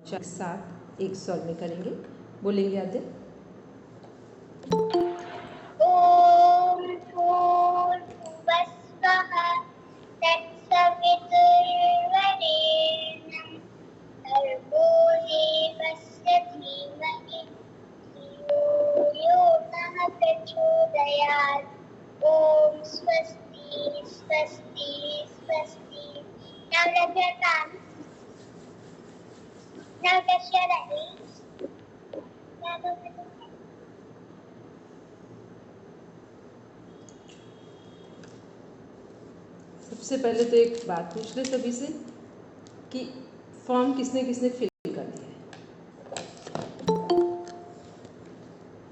साथ एक स्वर में करेंगे, बोलेंगे आद्य। ओम भूर्भुवस्सुवः तत्सवितुर्वरेण्यं भर्गो देवस्य धीमहि धियो यो नः प्रचोदयात्। ओम स्वस्ति स्वस्ति स्वस्ति। Now let your hands. Now touch your eyes. Now open your eyes. सबसे पहले तो एक बात पूछ ले सभी से कि फॉर्म किसने किसने फिल कर दिया है।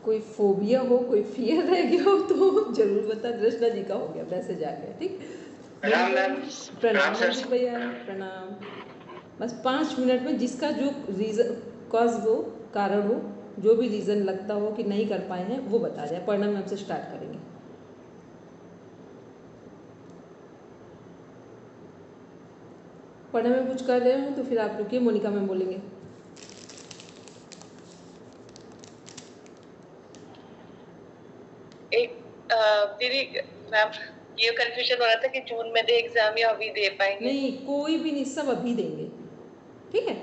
कोई फोबिया हो, कोई फियर रह गया हो तो जरूर बता। दृष्टा जी का हो गया, मैसेज आ गया। ठीक, प्रणाम मंजू भैया, प्रणाम। बस 5 मिनट में जिसका जो रीज़न कॉज हो, कारण हो, जो भी रीज़न लगता हो कि नहीं कर पाए हैं वो बता दें। पढ़ना में हमसे स्टार्ट करेंगे। पढ़ने में कुछ कर रहे हो तो फिर आप रुकिए, मोनिका मैम बोलेंगे। एक दीदी मैम ये कंफ्यूजन हो रहा था कि जून में दे एग्जाम या अभी दे पाएंगे? नहीं, कोई भी नहीं, सब अभी देंगे। ठीक है,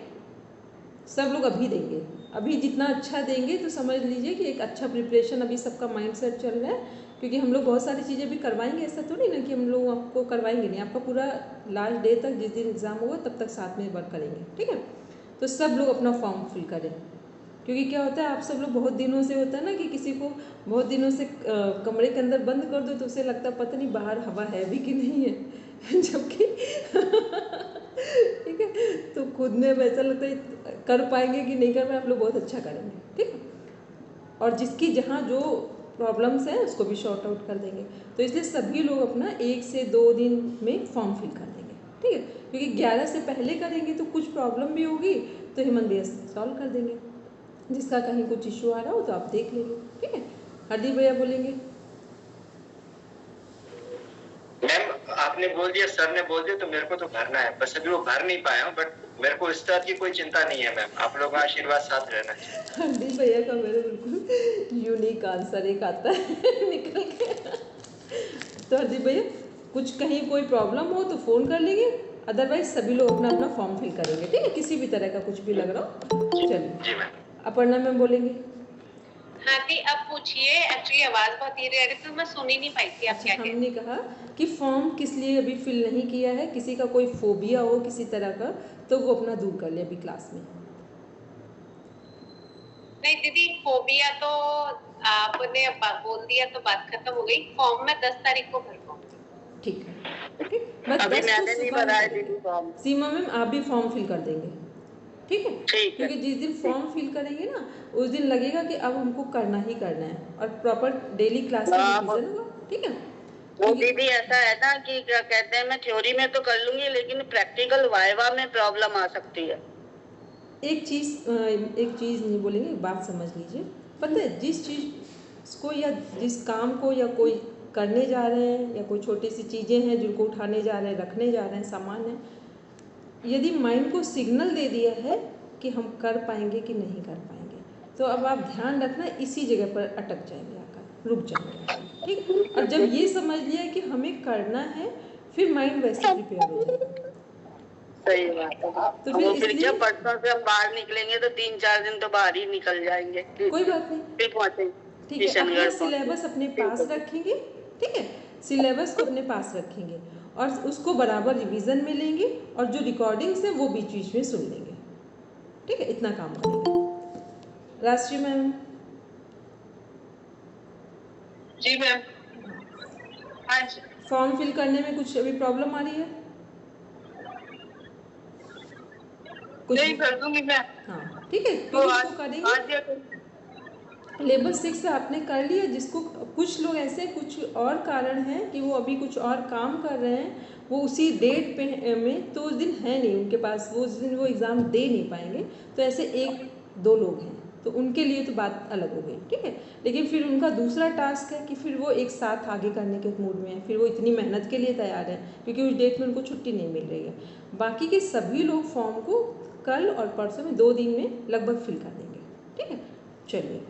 सब लोग अभी देंगे। अभी जितना अच्छा देंगे तो समझ लीजिए कि एक अच्छा प्रिपरेशन अभी सबका माइंड सेट चल रहा है, क्योंकि हम लोग बहुत सारी चीज़ें भी करवाएंगे। ऐसा थोड़ी ना कि हम लोग आपको करवाएंगे नहीं, आपका पूरा लास्ट डे तक, जिस दिन एग्ज़ाम होगा तब तक साथ में वर्क करेंगे। ठीक है, तो सब लोग अपना फॉर्म फिल करें, क्योंकि क्या होता है, आप सब लोग बहुत दिनों से होता है ना कि किसी को बहुत दिनों से कमरे के अंदर बंद कर दो तो उसे लगता है पता नहीं बाहर हवा है भी कि नहीं है जबकि ठीक है, तो खुद में वैसा लगता है कर पाएंगे कि नहीं कर पाए। आप लोग बहुत अच्छा करेंगे। ठीक है, और जिसकी जहाँ जो प्रॉब्लम्स हैं उसको भी शॉर्ट आउट कर देंगे। तो इसलिए सभी लोग अपना 1 से 2 दिन में फॉर्म फिल कर देंगे। ठीक है, क्योंकि 11 से पहले करेंगे तो कुछ प्रॉब्लम भी होगी तो हेमंत भैया सॉल्व कर देंगे। जिसका कहीं कुछ इशू आ रहा हो तो आप देख लेंगे। ठीक है, हरदीप भैया बोलेंगे। मैम आपने बोल दिया, सर ने बोल दिया, तो मेरे को तो भरना है, बस अभी वो भर नहीं पाया हूँ, बट मेरे को इस तरह की कोई चिंता नहीं है मैम। आप लोगों का आशीर्वाद साथ रहना चाहिए। हरदीप भैया का मेरे बिल्कुल यूनिक आंसर एक आता है निकल के। तो हरदीप भैया कुछ कहीं कोई प्रॉब्लम हो तो फ़ोन कर लेंगे, अदरवाइज सभी लोग अपना अपना फॉर्म फिल करेंगे। ठीक है, किसी भी तरह का कुछ भी लग रहा हो। चलिए जी मैम। अपर्णा मैम बोलेंगे। हाँ दी, अब पूछिए। एक्चुअली आवाज बहुत धीरे आ रही थी तो मैं सुन ही नहीं पाई थी आप क्या कह रहे। हमने कहा कि फॉर्म किस लिए अभी फिल नहीं किया है, किसी का कोई फोबिया हो किसी तरह का तो वो अपना दूर कर ले अभी क्लास में। नहीं दीदी, फोबिया तो आपने बोल दिया तो बात खत्म हो गई। फॉर्म में 10 तारीख को भर पाऊंगी। ठीक है, ठीक, बस अभी 10 मैंने नहीं भराया दीदी फॉर्म। सीमा मैम आप भी फॉर्म फिल कर देंगे। ठीक है, ठीक है। क्योंकि जिस दिन फॉर्म फिल करेंगे ना उस दिन लगेगा कि अब हमको करना ही करना है, और प्रॉपर डेली क्लास का रिवीजन होगा। ठीक है, वो दीदी ऐसा है ना कि क्या कहते हैं, मैं थ्योरी में तो कर लूंगी लेकिन प्रैक्टिकल वाइवा में प्रॉब्लम आ सकती है। एक चीज़ नहीं बोलेंगे, एक बात समझ लीजिए। पता है, जिस चीज़ को या जिस काम को या कोई करने जा रहे हैं या कोई छोटी सी चीज़ें हैं जिनको उठाने जा रहे हैं, रखने जा रहे हैं, सामान है, यदि माइंड को सिग्नल दे दिया है कि हम कर पाएंगे कि नहीं कर पाएंगे, तो अब आप ध्यान रखना इसी जगह पर अटक जाएंगे, आकर रुक जाएंगे। ठीक, और जब ये समझ लिया कि हमें करना है फिर माइंड वैसे प्रिपेयर हो जाएगा। सही बात है। तो फिर क्या परसों से हम बाहर निकलेंगे तो 3-4 दिन तो बाहर ही निकल जाएंगे। कोई बात नहीं, फिर पहुंचेंगे। ठीक है, अपना सिलेबस अपने पास रखेंगे। ठीक है, सिलेबस को अपने पास रखेंगे और उसको बराबर रिवीजन में लेंगे, और जो रिकॉर्डिंग्स है वो बीच बीच में सुन लेंगे। ठीक है, इतना काम करेंगे। राष्ट्रीय मैम। जी मैम। हाँ जी। फॉर्म फिल करने में कुछ अभी प्रॉब्लम आ रही है? कुछ नहीं, कर दूंगी मैं। हाँ ठीक है, तो क्योंकि इसको करेंगे। आज लेवल 6 आपने कर लिया, जिसको कुछ लोग ऐसे कुछ और कारण हैं कि वो अभी कुछ और काम कर रहे हैं, वो उसी डेट पे में तो उस दिन है नहीं उनके पास, वो उस दिन वो एग्ज़ाम दे नहीं पाएंगे। तो ऐसे 1-2 लोग हैं तो उनके लिए तो बात अलग हो गई। ठीक है, लेकिन फिर उनका दूसरा टास्क है कि फिर वो एक साथ आगे करने के मूड में है, फिर वो इतनी मेहनत के लिए तैयार है क्योंकि उस डेट में उनको छुट्टी नहीं मिल रही है। बाकी के सभी लोग फॉर्म को कल और परसों में 2 दिन में लगभग फिल कर देंगे। ठीक है, चलिए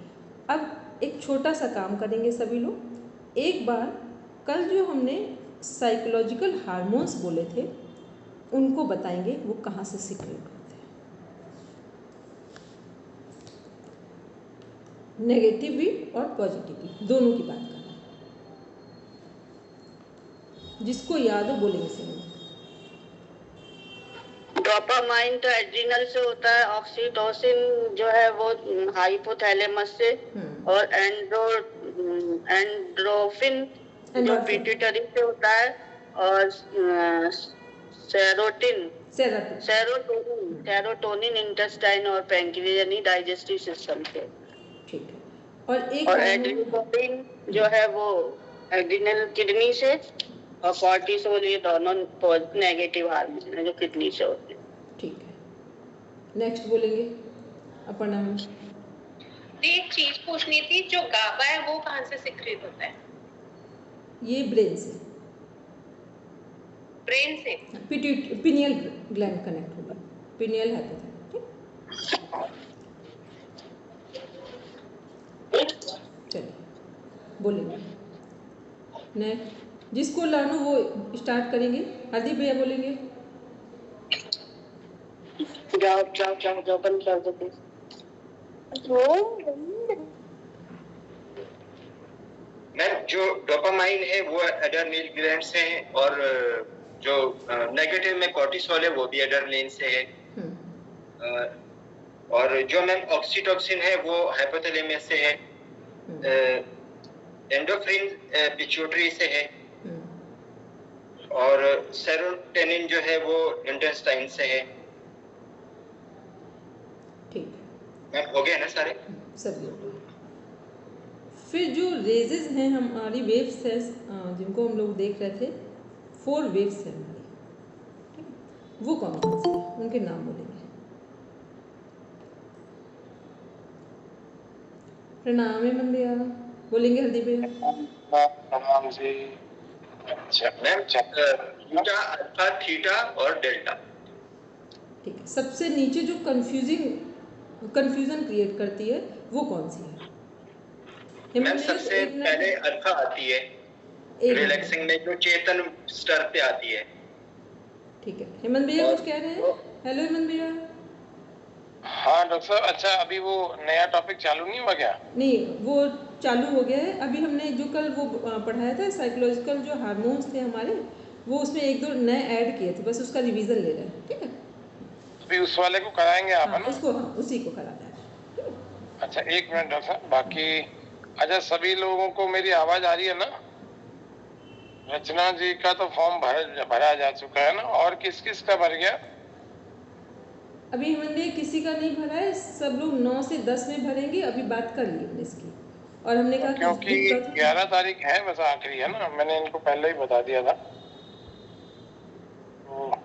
अब एक छोटा सा काम करेंगे सभी लोग। एक बार कल जो हमने साइकोलॉजिकल हार्मोन्स बोले थे उनको बताएंगे वो कहाँ से सीक्रेट होते हैं। नेगेटिव भी और पॉजिटिव भी, दोनों की बात करना। जिसको याद हो बोलेंगे सही। डोपामाइन तो एड्रिनल से होता है, ऑक्सीटोसिन जो है वो हाइपोथैलेमस से, और एंड्रोफिन जो पिट्यूटरी से होता है, और सेरोटोनिन इंटेस्टाइन और पैंक्रियाज यानी डाइजेस्टिव सिस्टम से। ठीक है, और एड्रिनोलिन जो है वो एड्रिनल किडनी से, और कॉर्टिसोल ये दोनों नेगेटिव हार्मोन है जो किडनी से होते हैं। ठीक है, नेक्स्ट बोलेंगे अपना। एक चीज पूछनी थी, जो गाबा है वो कहाँ से सिक्रेट होता है? ये ब्रेन से, ब्रेन से, पिनियल ग्लैंड कनेक्ट होगा, पिनियल हाइपोथैलेमस। चलिए बोलेंगे नेक्स्ट। जिसको लानो वो स्टार्ट करेंगे। हरदीप भैया बोलेंगे। जाओ बंद कर दो प्लीज। मैम जो डोपामाइन है वो एड्रेनल ग्लैंड से है, और जो नेगेटिव में कॉर्टिसोल है वो भी एड्रेनलिन से है, और जो मैम ऑक्सीटोसिन है वो हाइपोथैलेमस से है, एंडोफ्रिन पिट्यूटरी से है, और सेरोटोनिन जो है वो इंटेस्टाइन से है। ठीक मैम हो गया ना सारे? सब लोग। फिर जो रेजेस हैं हमारी, वेव्स है जिनको हम लोग देख रहे थे, 4 वेव्स हैं हमारी। ठीक है, वो कौन कौन से हैं उनके नाम बोलेंगे। प्रणाम है मंदिया बोलेंगे। हल्दी पे प्रणाम जी। अच्छा मैम बीटा, अल्फा, थीटा और डेल्टा। ठीक है, सबसे नीचे जो कंफ्यूजन क्रिएट करती है वो कौन सी है? मैम सबसे पहले अल्फा आती है, रिलैक्सिंग में जो चेतन स्तर पे आती है। ठीक है, हेमंत भैया कुछ कह रहे हैं? हेलो हेमंत भैया। हाँ डॉक्टर साहब, अच्छा अभी वो नया टॉपिक चालू नहीं हुआ क्या? नहीं, वो चालू हो गया है। अभी हमने जो कल वो पढ़ाया था साइकोलॉजिकल जो हार्मोन्स थे हमारे, वो उसमें 1-2 नए ऐड किए थे, बस उसका रिवीजन ले रहे हैं। ठीक है, अभी उस वाले को कराएंगे आप, है ना? उसको उसी को कराना है। अच्छा एक मिनट डॉक्टर साहब, बाकी अच्छा सभी लोगों को मेरी आवाज आ रही है ना? रचना जी का तो फॉर्म भरा जा चुका है ना, और किस किस का भर गया? अभी हमने किसी का नहीं भरा है, सब लोग 9 से 10 में भरेंगे। अभी बात कर ली हमने इसकी, और हमने कहा क्योंकि 11 तारीख है बस आखिरी, है ना? मैंने इनको पहले ही बता दिया था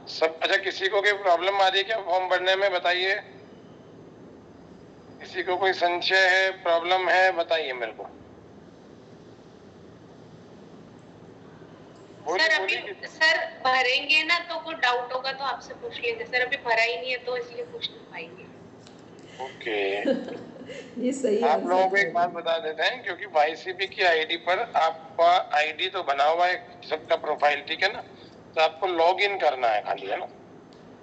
सब। अच्छा किसी को कोई प्रॉब्लम आ रही है क्या फॉर्म भरने में? बताइए, किसी को कोई संशय है, प्रॉब्लम है, बताइए मेरे को। सर अभी सर भरेंगे ना तो कोई डाउट होगा तो आपसे पूछ लेंगे। सर अभी भरा ही नहीं है तो इसलिए पूछ नहीं पाएंगे। ओके ये सही है। आप लोगों को एक बात बता देते हैं, क्योंकि YCP की आईडी पर आपका आईडी तो बना हुआ है सबका प्रोफाइल, ठीक है ना? तो आपको लॉग इन करना है खाली, है ना?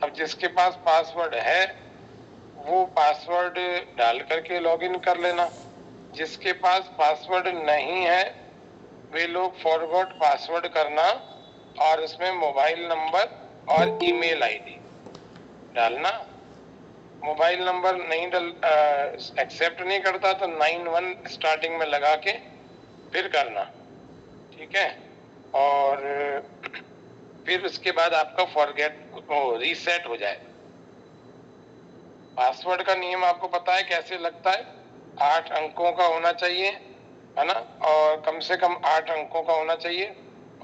अब जिसके पास पासवर्ड है वो पासवर्ड डाल करके लॉग इन कर लेना। जिसके पास पासवर्ड नहीं है वे लोग फॉरगॉट पासवर्ड करना, और उसमें मोबाइल नंबर और ईमेल आईडी डालना। मोबाइल नंबर नहीं एक्सेप्ट नहीं करता तो 91 स्टार्टिंग में लगा के फिर करना, ठीक है? और फिर उसके बाद आपका फॉरगेट रीसेट हो जाएगा। पासवर्ड का नियम आपको पता है कैसे लगता है? 8 अंकों का होना चाहिए, है ना? और कम से कम 8 अंकों का होना चाहिए,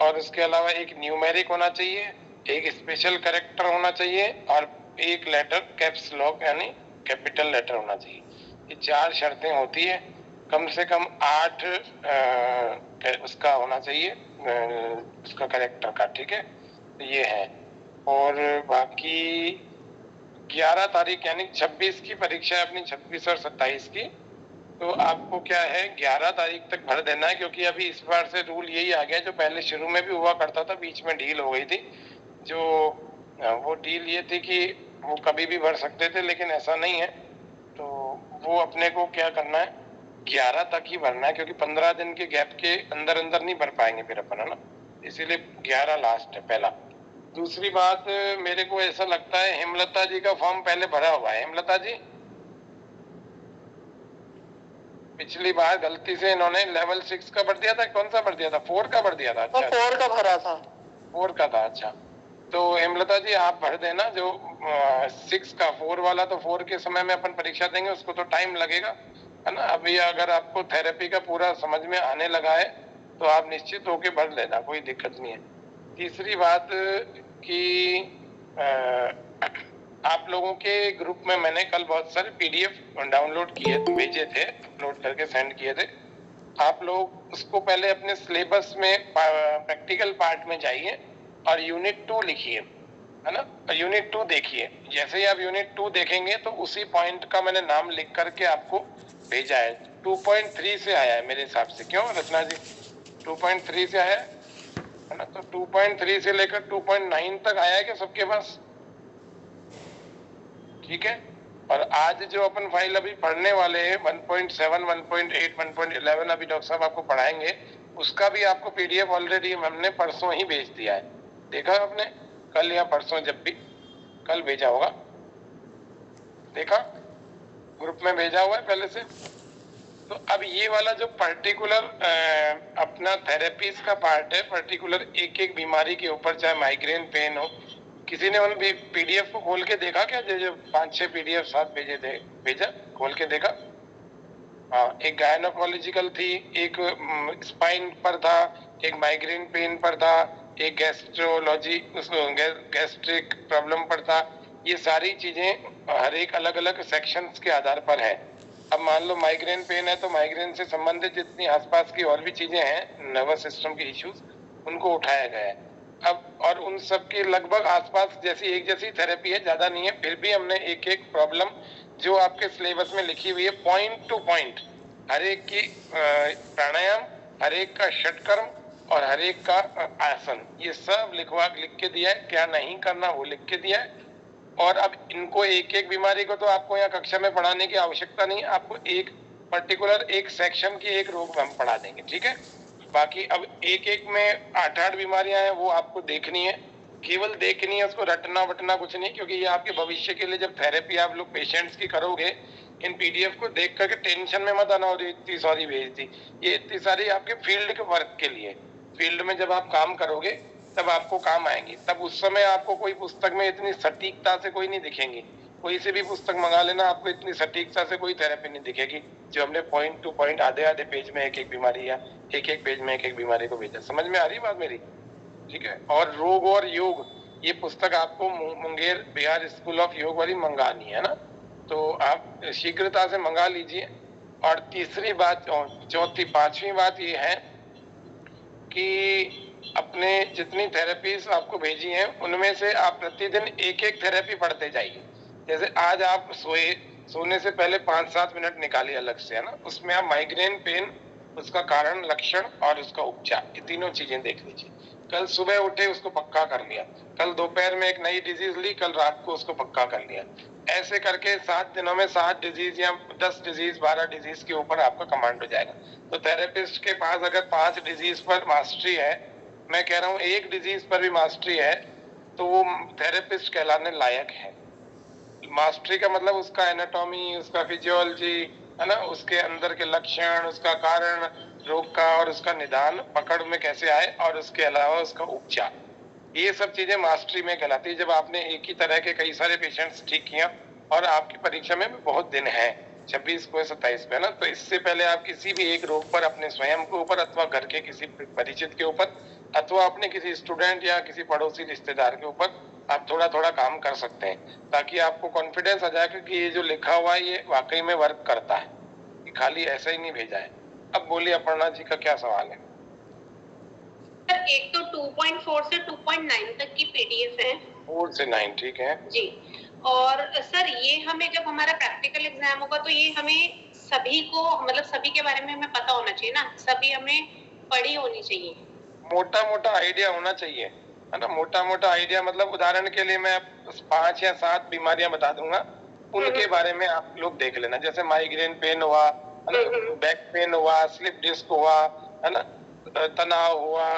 और इसके अलावा एक न्यूमेरिक होना चाहिए, एक स्पेशल कैरेक्टर होना चाहिए, और एक लेटर कैप्स लॉक यानी कैपिटल लेटर होना चाहिए। ये 4 शर्तें होती है। कम से कम 8 उसका होना चाहिए, उसका कैरेक्टर का, ठीक है? तो ये है। और बाकी 11 तारीख यानी 26 की परीक्षा है अपनी, 26 और 27 की। तो आपको क्या है 11 तारीख तक भर देना है, क्योंकि अभी इस बार से रूल यही आ गया जो पहले शुरू में भी हुआ करता था, बीच में डील हो गई थी। जो वो डील ये थी कि वो कभी भी भर सकते थे, लेकिन ऐसा नहीं है। तो वो अपने को क्या करना है 11 तक ही भरना है, क्योंकि 15 दिन के गैप के अंदर अंदर नहीं भर पाएंगे फिर अपन, है ना। इसीलिए 11 लास्ट है पहला। दूसरी बात, मेरे को ऐसा लगता है हेमलता जी का फॉर्म पहले भरा हुआ है। हेमलता जी, पिछली बार गलती से इन्होंने लेवल 6 का भर दिया था, कौन सा भर दिया था, 4 का भर दिया था। अच्छा, 4 का भरा था। 4 का था, अच्छा। तो हेमलता जी आप भर देना जो 6 का, 4 वाला तो 4 के समय में अपन परीक्षा देंगे, उसको तो टाइम लगेगा, है ना। अभी अगर आपको थेरेपी का पूरा समझ में आने लगा है तो आप निश्चित होके भर लेना, कोई दिक्कत नहीं है। तीसरी बात कि आप लोगों के ग्रुप में मैंने कल बहुत सारे पीडीएफ डाउनलोड किए, भेजे थे, अपलोड करके सेंड किए थे। आप लोग उसको पहले अपने सिलेबस में प्रैक्टिकल पार्ट में जाइए और यूनिट 2 लिखिए, है ना। यूनिट 2 देखिए। जैसे ही आप यूनिट 2 देखेंगे तो उसी पॉइंट का मैंने नाम लिख करके आपको भेजा है। 2.3 से आया है मेरे हिसाब से, क्यों रचना जी? 2.3 से आया है ना। तो 2.3 से लेकर 2.9 तक आया है क्या सबके पास? ठीक है। और आज जो अपन फाइल अभी पढ़ने वाले हैं 1.7, 1.8, 1.11 अभी डॉक्टर साहब आपको पढ़ाएंगे, उसका भी आपको पीडीएफ ऑलरेडी हमने परसों ही भेज दिया है। देखा आपने? कल या परसों, जब भी कल भेजा होगा, देखा? ग्रुप में भेजा हुआ है पहले से। तो अब ये वाला जो पर्टिकुलर अपना थेरेपीज का पार्ट है, पर्टिकुलर एक एक बीमारी के ऊपर, चाहे माइग्रेन पेन हो, किसी ने उन पीडीएफ को खोल के देखा क्या? जो 5-6 पीडीएफ साथ भेजे थे, भेजा खोल के देखा? हाँ, एक गायनोकोलॉजिकल थी, एक स्पाइन पर था, एक माइग्रेन पेन पर था, एक गैस्ट्रोलॉजी गैस्ट्रिक प्रॉब्लम पर था। ये सारी चीजें हर एक अलग अलग सेक्शंस के आधार पर है। अब मान लो माइग्रेन पेन है तो माइग्रेन से संबंधित जितनी आसपास की और भी चीजें हैं, नर्वस सिस्टम के इश्यूज, उनको उठाया गया है। अब और उन सब के लगभग आसपास जैसी एक जैसी थेरेपी है, ज्यादा नहीं है, फिर भी हमने एक एक प्रॉब्लम जो आपके सिलेबस में लिखी हुई है पॉइंट टू पॉइंट, हर एक की प्राणायाम, हर एक का षटकर्म और हर एक का आसन, ये सब लिख के दिया है। क्या नहीं करना वो लिख के दिया है। और अब इनको एक एक बीमारी को तो आपको यहाँ कक्षा में पढ़ाने की आवश्यकता नहीं, आपको एक पर्टिकुलर एक सेक्शन की एक रोग हम पढ़ा देंगे, ठीक है। बाकी अब एक एक में 8-8 बीमारियां हैं, वो आपको देखनी है, केवल देखनी है, उसको रटना वटना कुछ नहीं, क्योंकि ये आपके भविष्य के लिए जब थेरेपी आप लोग पेशेंट्स की करोगे, इन पीडीएफ को देख करके टेंशन में मत आना और इतनी सारी भेज दी। ये इतनी सारी आपके फील्ड के वर्क के लिए, फील्ड में जब आप काम करोगे तब आपको काम आएंगी। तब उस समय आपको कोई पुस्तक में इतनी सटीकता से कोई नहीं दिखेंगी, कोई से भी पुस्तक मंगा लेना, आपको इतनी सटीकता से कोई थेरेपी नहीं दिखेगी जो हमने पॉइंट टू पॉइंट आधे आधे पेज में एक एक बीमारी या एक एक पेज में एक एक बीमारी को भेजा। समझ में आ रही बात मेरी? ठीक है। और रोग और योग, ये पुस्तक आपको मुंगेर बिहार स्कूल ऑफ योग वाली मंगानी है ना, तो आप शीघ्रता से मंगा लीजिए। और तीसरी बात, चौथी पांचवी बात ये है कि अपने जितनी थेरेपीज आपको भेजी हैं उनमें से आप प्रतिदिन एक एक थेरेपी पढ़ते जाइए। जैसे आज आप सोने से पहले 5-7 मिनट निकालिए अलग से, है ना, उसमें आप माइग्रेन पेन, उसका कारण, लक्षण और उसका उपचार, ये तीनों चीजें देख लीजिए। कल सुबह उठे उसको पक्का कर लिया, कल दोपहर में एक नई डिजीज ली, कल रात को उसको पक्का कर लिया। ऐसे करके 7 दिनों में 7 डिजीज या 10 डिजीज 12 डिजीज के ऊपर आपका कमांड हो जाएगा। तो थेरेपिस्ट के पास अगर 5 डिजीज पर मास्टरी है, मैं कह रहा हूँ 1 डिजीज पर भी मास्टरी है, तो वो थेरेपिस्ट कहलाने लायक है। मास्टरी का मतलब उसका एनाटॉमी, उसका फिजियोलॉजी, है ना, उसके अंदर के लक्षण, उसका कारण रोग का और उसका निदान पकड़ में कैसे आए, और उसके अलावा उसका उपचार, ये सब चीजें मास्टरी में कहलाती है। जब आपने एक ही तरह के कई सारे पेशेंट्स ठीक किया और आपकी परीक्षा में भी बहुत दिन है, 26 को 27 पे, ना, तो इससे पहले आप किसी भी एक रोग पर अपने स्वयं के ऊपर अथवा घर के किसी परिचित के ऊपर अथवा अपने किसी स्टूडेंट या किसी पड़ोसी रिश्तेदार के ऊपर आप थोड़ा थोड़ा काम कर सकते हैं, ताकि आपको कॉन्फिडेंस आ जाए कि ये जो लिखा हुआ है ये वाकई में वर्क करता है, कि खाली ऐसा ही नहीं भेजा है। अब बोलिए अपर्णा जी का क्या सवाल है? एक तो 2.4 से 2.9 तक की पीडीएफ है। 4 से 9, ठीक है जी। और सर ये हमें जब हमारा प्रैक्टिकल एग्जाम होगा तो ये हमें सभी को मतलब सभी के बारे में हमें पता होना चाहिए ना, सभी हमें पढ़ी होनी चाहिए। मोटा मोटा आइडिया होना चाहिए, है ना। मोटा मोटा आइडिया मतलब उदाहरण के लिए मैं 5 या 7 बीमारियां बता दूंगा, उनके बारे में आप लोग देख लेना। जैसे माइग्रेन पेन हुआ, है ना, बैक पेन हुआ, स्लिप डिस्क हुआ, है ना, तनाव हुआ,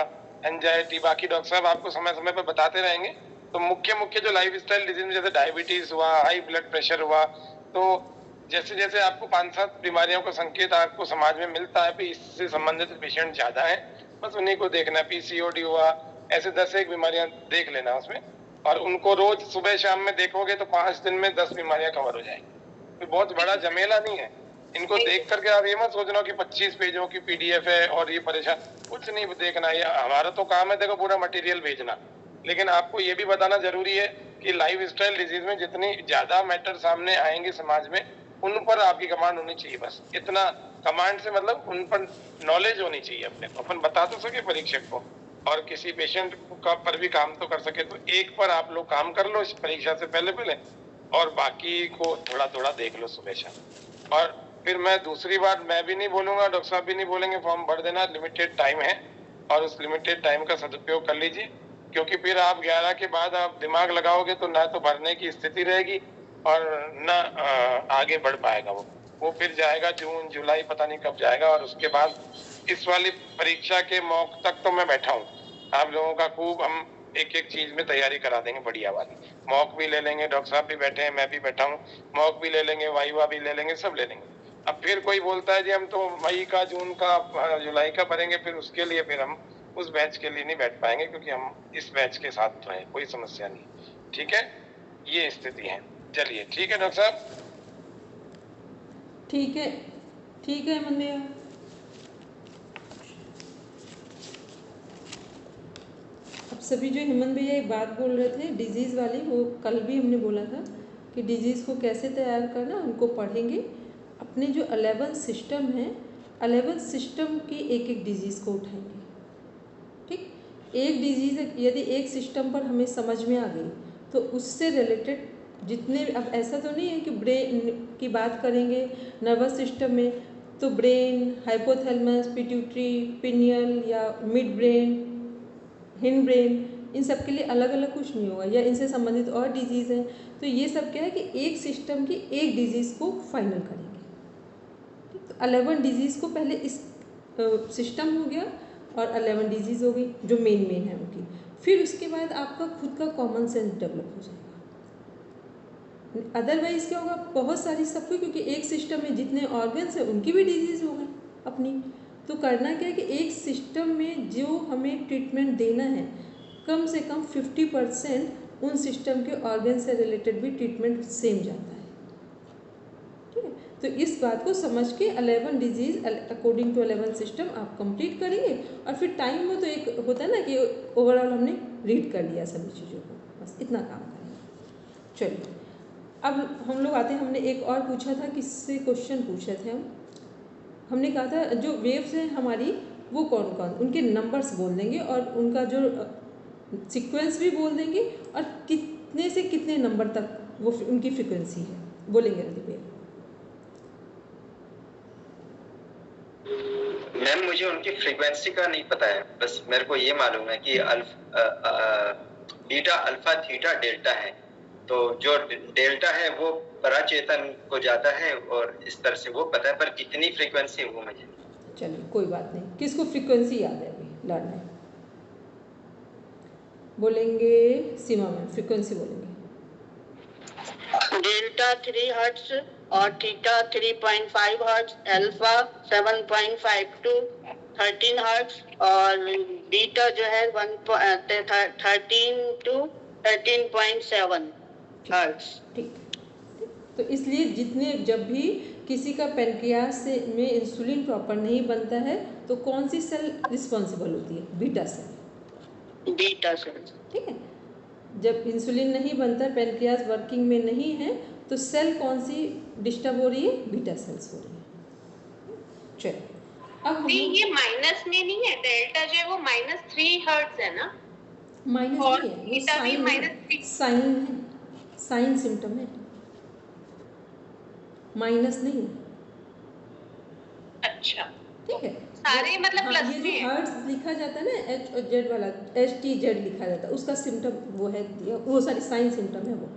एंजाइटी, बाकी डॉक्टर साहब आपको समय समय पर बताते रहेंगे। तो मुख्य मुख्य जो लाइफ स्टाइल डिजीज जैसे डायबिटीज हुआ, हाई ब्लड प्रेशर हुआ, तो जैसे जैसे आपको 5-7 बीमारियों का संकेत आपको समाज में मिलता है कि इससे संबंधित पेशेंट ज्यादा है, बस उन्हीं को देखना। पीसीओडी हुआ, ऐसे 10-1 बीमारियां देख लेना उसमें, और उनको रोज सुबह शाम में देखोगे तो 5 दिन में 10 बीमारियां कवर हो जाएंगी। तो बहुत बड़ा जमेला नहीं है। इनको देख करके आप ये मत सोचना कि 25 पेजों की पीडीएफ है और ये परेशान, कुछ नहीं देखना। ये हमारा तो काम है देखो पूरा मटेरियल भेजना, लेकिन आपको ये भी बताना जरूरी है कि लाइफ स्टाइल डिजीज में जितनी ज्यादा मैटर सामने आएंगे समाज में, उन पर आपकी कमांड होनी चाहिए। बस इतना, कमांड से मतलब उन पर नॉलेज होनी चाहिए अपने को। अपन बता तो सके परीक्षक को, और किसी पेशेंट का पर भी काम तो कर सके। तो एक पर आप लोग काम कर लो इस परीक्षा से पहले पहले, और बाकी को थोड़ा थोड़ा देख लो सुबह शाम। और फिर मैं दूसरी बात मैं भी नहीं बोलूंगा, डॉक्टर साहब भी नहीं बोलेंगे, फॉर्म भर देना, लिमिटेड टाइम है और उस लिमिटेड टाइम का सदुपयोग कर लीजिए। क्योंकि फिर आप 11 के बाद आप दिमाग लगाओगे तो ना तो भरने की स्थिति रहेगी और ना आगे बढ़ पाएगा। वो फिर जाएगा जून जुलाई पता नहीं कब जाएगा। और उसके बाद इस वाली परीक्षा के मॉक तक तो मैं बैठा हूँ, आप लोगों का खूब हम एक एक चीज में तैयारी करा देंगे बढ़िया वाली। मॉक भी ले लेंगे, डॉक्टर साहब भी बैठे हैं, मैं भी बैठा हूँ, मॉक भी ले लेंगे, वाइवा भी ले लेंगे, सब ले लेंगे। अब फिर कोई बोलता है जी हम तो मई का, जून का, जुलाई का भरेंगे, फिर उसके लिए फिर हम उस बैच के लिए नहीं बैठ पाएंगे, क्योंकि हम इस बैच के साथ रहे, कोई समस्या नहीं। ठीक है, ये स्थिति है। चलिए ठीक है डॉक्टर साहब। ठीक है, ठीक है हेमंत भैया। अब सभी जो हेमंत भैया एक बात बोल रहे थे डिजीज़ वाली, वो कल भी हमने बोला था कि डिजीज़ को कैसे तैयार करना, उनको पढ़ेंगे। अपने जो 11 सिस्टम हैं, 11 सिस्टम की एक एक डिजीज़ को उठाएंगे। ठीक, एक डिजीज़ यदि एक सिस्टम पर हमें समझ में आ गई तो उससे रिलेटेड जितने, अब ऐसा तो नहीं है कि ब्रेन की बात करेंगे नर्वस सिस्टम में तो ब्रेन, हाइपोथैलेमस, पिट्यूटरी, पिनियल या मिड ब्रेन, हिंड ब्रेन, इन सब के लिए अलग अलग कुछ नहीं होगा, या इनसे संबंधित और डिजीज़ हैं। तो ये सब क्या है कि एक सिस्टम की एक डिजीज़ को फाइनल करेंगे। तो 11 डिजीज़ को पहले इस सिस्टम हो गया और 11 डिजीज़ हो गई जो मेन है उनकी। फिर उसके बाद आपका खुद का कॉमन सेंस डेवलप हो जाएगा। अदरवाइज क्या होगा, बहुत सारी सबको, क्योंकि एक सिस्टम में जितने ऑर्गन्स हैं उनकी भी डिजीज़ हो गई अपनी। तो करना क्या है कि एक सिस्टम में जो हमें ट्रीटमेंट देना है, कम से कम 50% उन सिस्टम के ऑर्गन से रिलेटेड भी ट्रीटमेंट सेम जाता है। ठीक है, तो इस बात को समझ के 11 डिजीज़ अकॉर्डिंग टू 11 सिस्टम आप कंप्लीट करेंगे। और फिर टाइम में तो एक होता है ना कि ओवरऑल हमने रीड कर लिया सभी चीज़ों को, बस इतना काम करेंगे। चलिए अब हम लोग आते हैं, हमने एक और पूछा था, किससे क्वेश्चन पूछे थे हमने कहा था जो वेव्स हैं हमारी वो कौन कौन, उनके नंबर्स बोल देंगे और उनका जो सीक्वेंस भी बोल देंगे और कितने से कितने नंबर तक वो उनकी फ्रिक्वेंसी है, बोलेंगे रवि भैया। मैम मुझे उनकी फ्रीक्वेंसी का नहीं पता है, बस मेरे को ये मालूम है कि बीटा, अल्फा, थीटा, डेल्टा है। तो जो डेल्टा है वो पराचेतन को जाता है और इस तरह से वो पता है, पर कितनी फ्रीक्वेंसी है वो मुझे। चलिए कोई बात नहीं, किसको फ्रीक्वेंसी याद है अभी लर्न है, बोलेंगे सीमा में फ्रीक्वेंसी बोलेंगे। डेल्टा 3 हर्ट्ज और थीटा 3.5 हर्ट्ज, अल्फा 7.52 13 हर्ट्ज और बीटा जो है 13 to 13.7 हर्ट्ज। ठीक, तो इसलिए जितने, जब भी किसी का पेनक्रियास से में इंसुलिन प्रॉपर नहीं बनता है तो कौन सी सेल रिस्पॉन्सिबल होती है, बीटा सेल। बीटा सेल, ठीक है, जब इंसुलिन नहीं बनता, पेनक्रियास वर्किंग में नहीं है तो सेल कौन सी डिस्टर्ब हो रही है, बीटा सेल्स हो रही है। चलो अब नहीं, ये माइनस में नहीं है, डेल्टा जो है वो -3 हर्ट्ज है ना, माइनस और नहीं है, वो बीटा भी साइन है, -3। साइन है, साइन सिम्टम है, माइनस नहीं है। अच्छा, ठीक है, सारे मतलब हाँ, प्लस ये में जो है। हर्ट्ज लिखा जाता है ना, एच और जेड वाला, HTZ लिखा जाता है, उसका सिम्टम वो है, वो सारी साइन सिम्टम है वो।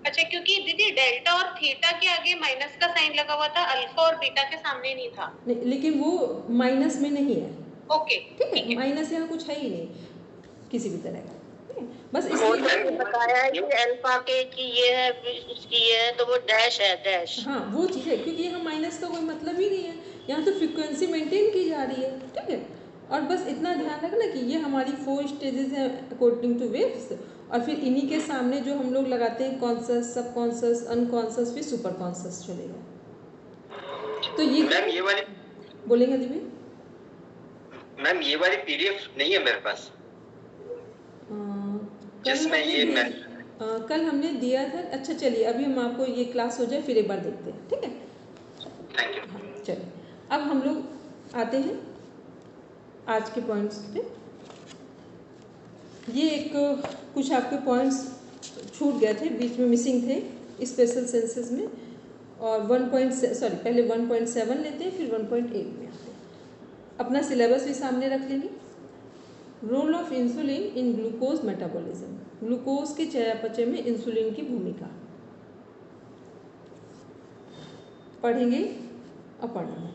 अच्छा, क्योंकि दीदी डेल्टा और थीटा के आगे माइनस का साइन लगा हुआ था, अल्फा और बीटा के सामने नहीं था। नहीं, लेकिन वो माइनस में नहीं है। ओके, ठीक है, माइनस यहाँ कुछ है ही नहीं किसी भी तरह का। ठीक है, बस वो इसलिए तो बताया है कि अल्फा के कि ये है, इसकी ये है, तो वो डैश है, डैश। हाँ, वो चीज़ है, क्योंकि यहाँ माइनस का कोई मतलब ही नहीं है, यहाँ तो फ्रीक्वेंसी मेंटेन की जा रही है। ठीक है, और बस इतना ध्यान रखना कि ये हमारी 4 स्टेजेस हैं अकॉर्डिंग टू वेव्स, और फिर इन्हीं के सामने जो हम लोग लगाते हैं कॉन्शस, सब कॉन्शस, अनकॉन्शस, फिर सुपर कॉन्शस चलेगा। तो ये मैम ये वाली बोलेंगे दिव्य? मैम ये वाली PDF नहीं है मेरे पास जिसमें ये मैं कल हमने दिया था। अच्छा चलिए, अभी हम आपको ये क्लास हो जाए फिर एक बार देखते हैं। ठीक है, थैंक यू। हाँ चलिए, अब हम लोग आते हैं आज के पॉइंट्स पे। ये एक कुछ आपके पॉइंट्स छूट गए थे, बीच में मिसिंग थे स्पेशल सेंसेस में, और पहले 1.7 लेते हैं, फिर 1.8 में आते हैं। अपना सिलेबस भी सामने रख लेंगे। Role of insulin in glucose metabolism, glucose के चयापचय में इंसुलिन की भूमिका पढ़ेंगे और पढ़ेंगे।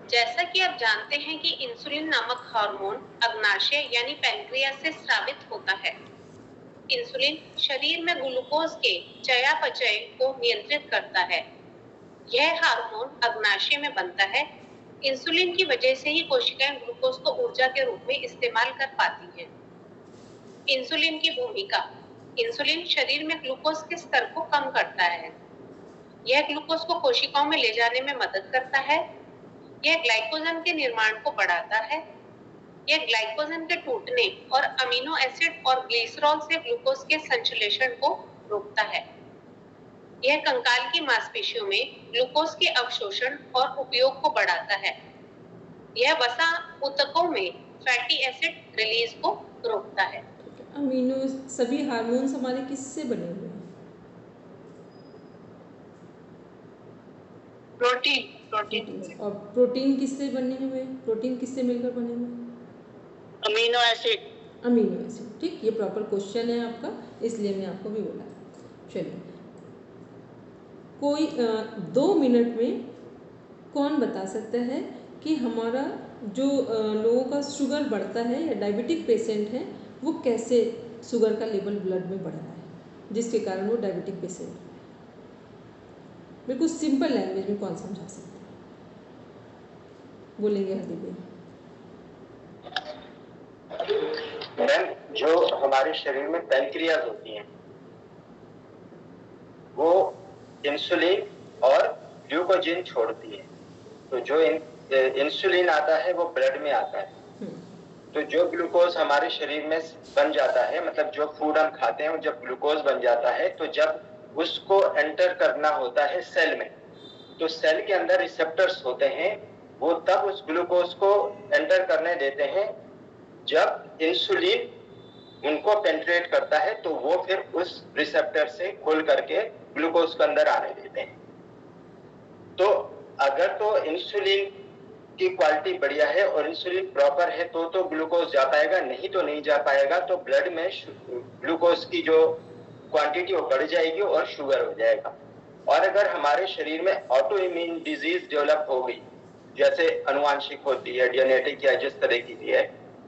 जैसा कि आप जानते हैं कि इंसुलिन नामक हार्मोन अग्नाशय यानी पैंक्रियास से स्रावित होता है। इंसुलिन शरीर में ग्लूकोज के चयापचय को नियंत्रित करता है। यह हार्मोन अग्नाशय में बनता है। इंसुलिन की वजह से ही कोशिकाएं ग्लूकोज को ऊर्जा के रूप में इस्तेमाल कर पाती हैं। इंसुलिन की भूमिका, इंसुलिन शरीर में ग्लूकोज के स्तर को कम करता है। यह ग्लूकोज को कोशिकाओं में ले जाने में मदद करता है। यह ग्लाइकोजन के निर्माण को बढ़ाता है। यह ग्लाइकोजन के टूटने और अमीनो एसिड और ग्लिसरॉल से ग्लूकोज के संश्लेषण को रोकता है। यह कंकाल की मांसपेशियों में ग्लूकोज के अवशोषण और उपयोग को बढ़ाता है। यह वसा ऊतकों में फैटी एसिड रिलीज को रोकता है। अमीनो, सभी हार्मोन्स हमारे किससे बने हुए हैं? प्रोटीन और प्रोटीन किससे बने हुए हैं? प्रोटीन किससे मिलकर बने हुए हैं? Amino acid. Amino acid. ठीक, ये प्रॉपर क्वेश्चन है आपका, इसलिए मैं आपको भी बोला। चलिए, कोई 2 मिनट में कौन बता सकता है कि हमारा जो लोगों का शुगर बढ़ता है या डायबिटिक पेशेंट है, वो कैसे शुगर का लेवल ब्लड में बढ़ रहा है जिसके कारण वो डायबिटिक पेशेंट है? बिल्कुल सिंपल लैंग्वेज में कौन समझा सकता है? बोलेंगे हरदीप भाई। मैम जो हमारे शरीर में पैंक्रियाज होती हैं वो इंसुलिन और ग्लूकोजिन छोड़ती है। तो जो इंसुलिन आता है वो ब्लड में आता है। तो जो ग्लूकोज हमारे शरीर में बन जाता है, मतलब जो फूड हम खाते हैं जब ग्लूकोज बन जाता है, तो जब उसको एंटर करना होता है सेल में, तो सेल के अंदर रिसेप्टर्स होते हैं, वो तब उस ग्लूकोज को एंटर करने देते हैं जब इंसुलिन उनको पेनिट्रेट करता है, तो वो फिर उस रिसेप्टर से खोल करके ग्लूकोज के अंदर आने देते हैं। तो अगर तो इंसुलिन की क्वालिटी बढ़िया है और इंसुलिन प्रॉपर है तो ग्लूकोज जा पाएगा, नहीं तो नहीं जा पाएगा। तो ब्लड में ग्लूकोज की जो क्वांटिटी वो बढ़ जाएगी और शुगर हो जाएगा। और अगर हमारे शरीर में ऑटो इम्यून डिजीज डेवलप हो गई, जैसे अनुवांशिक होती है, जेनेटिक या जिस तरह की भी है,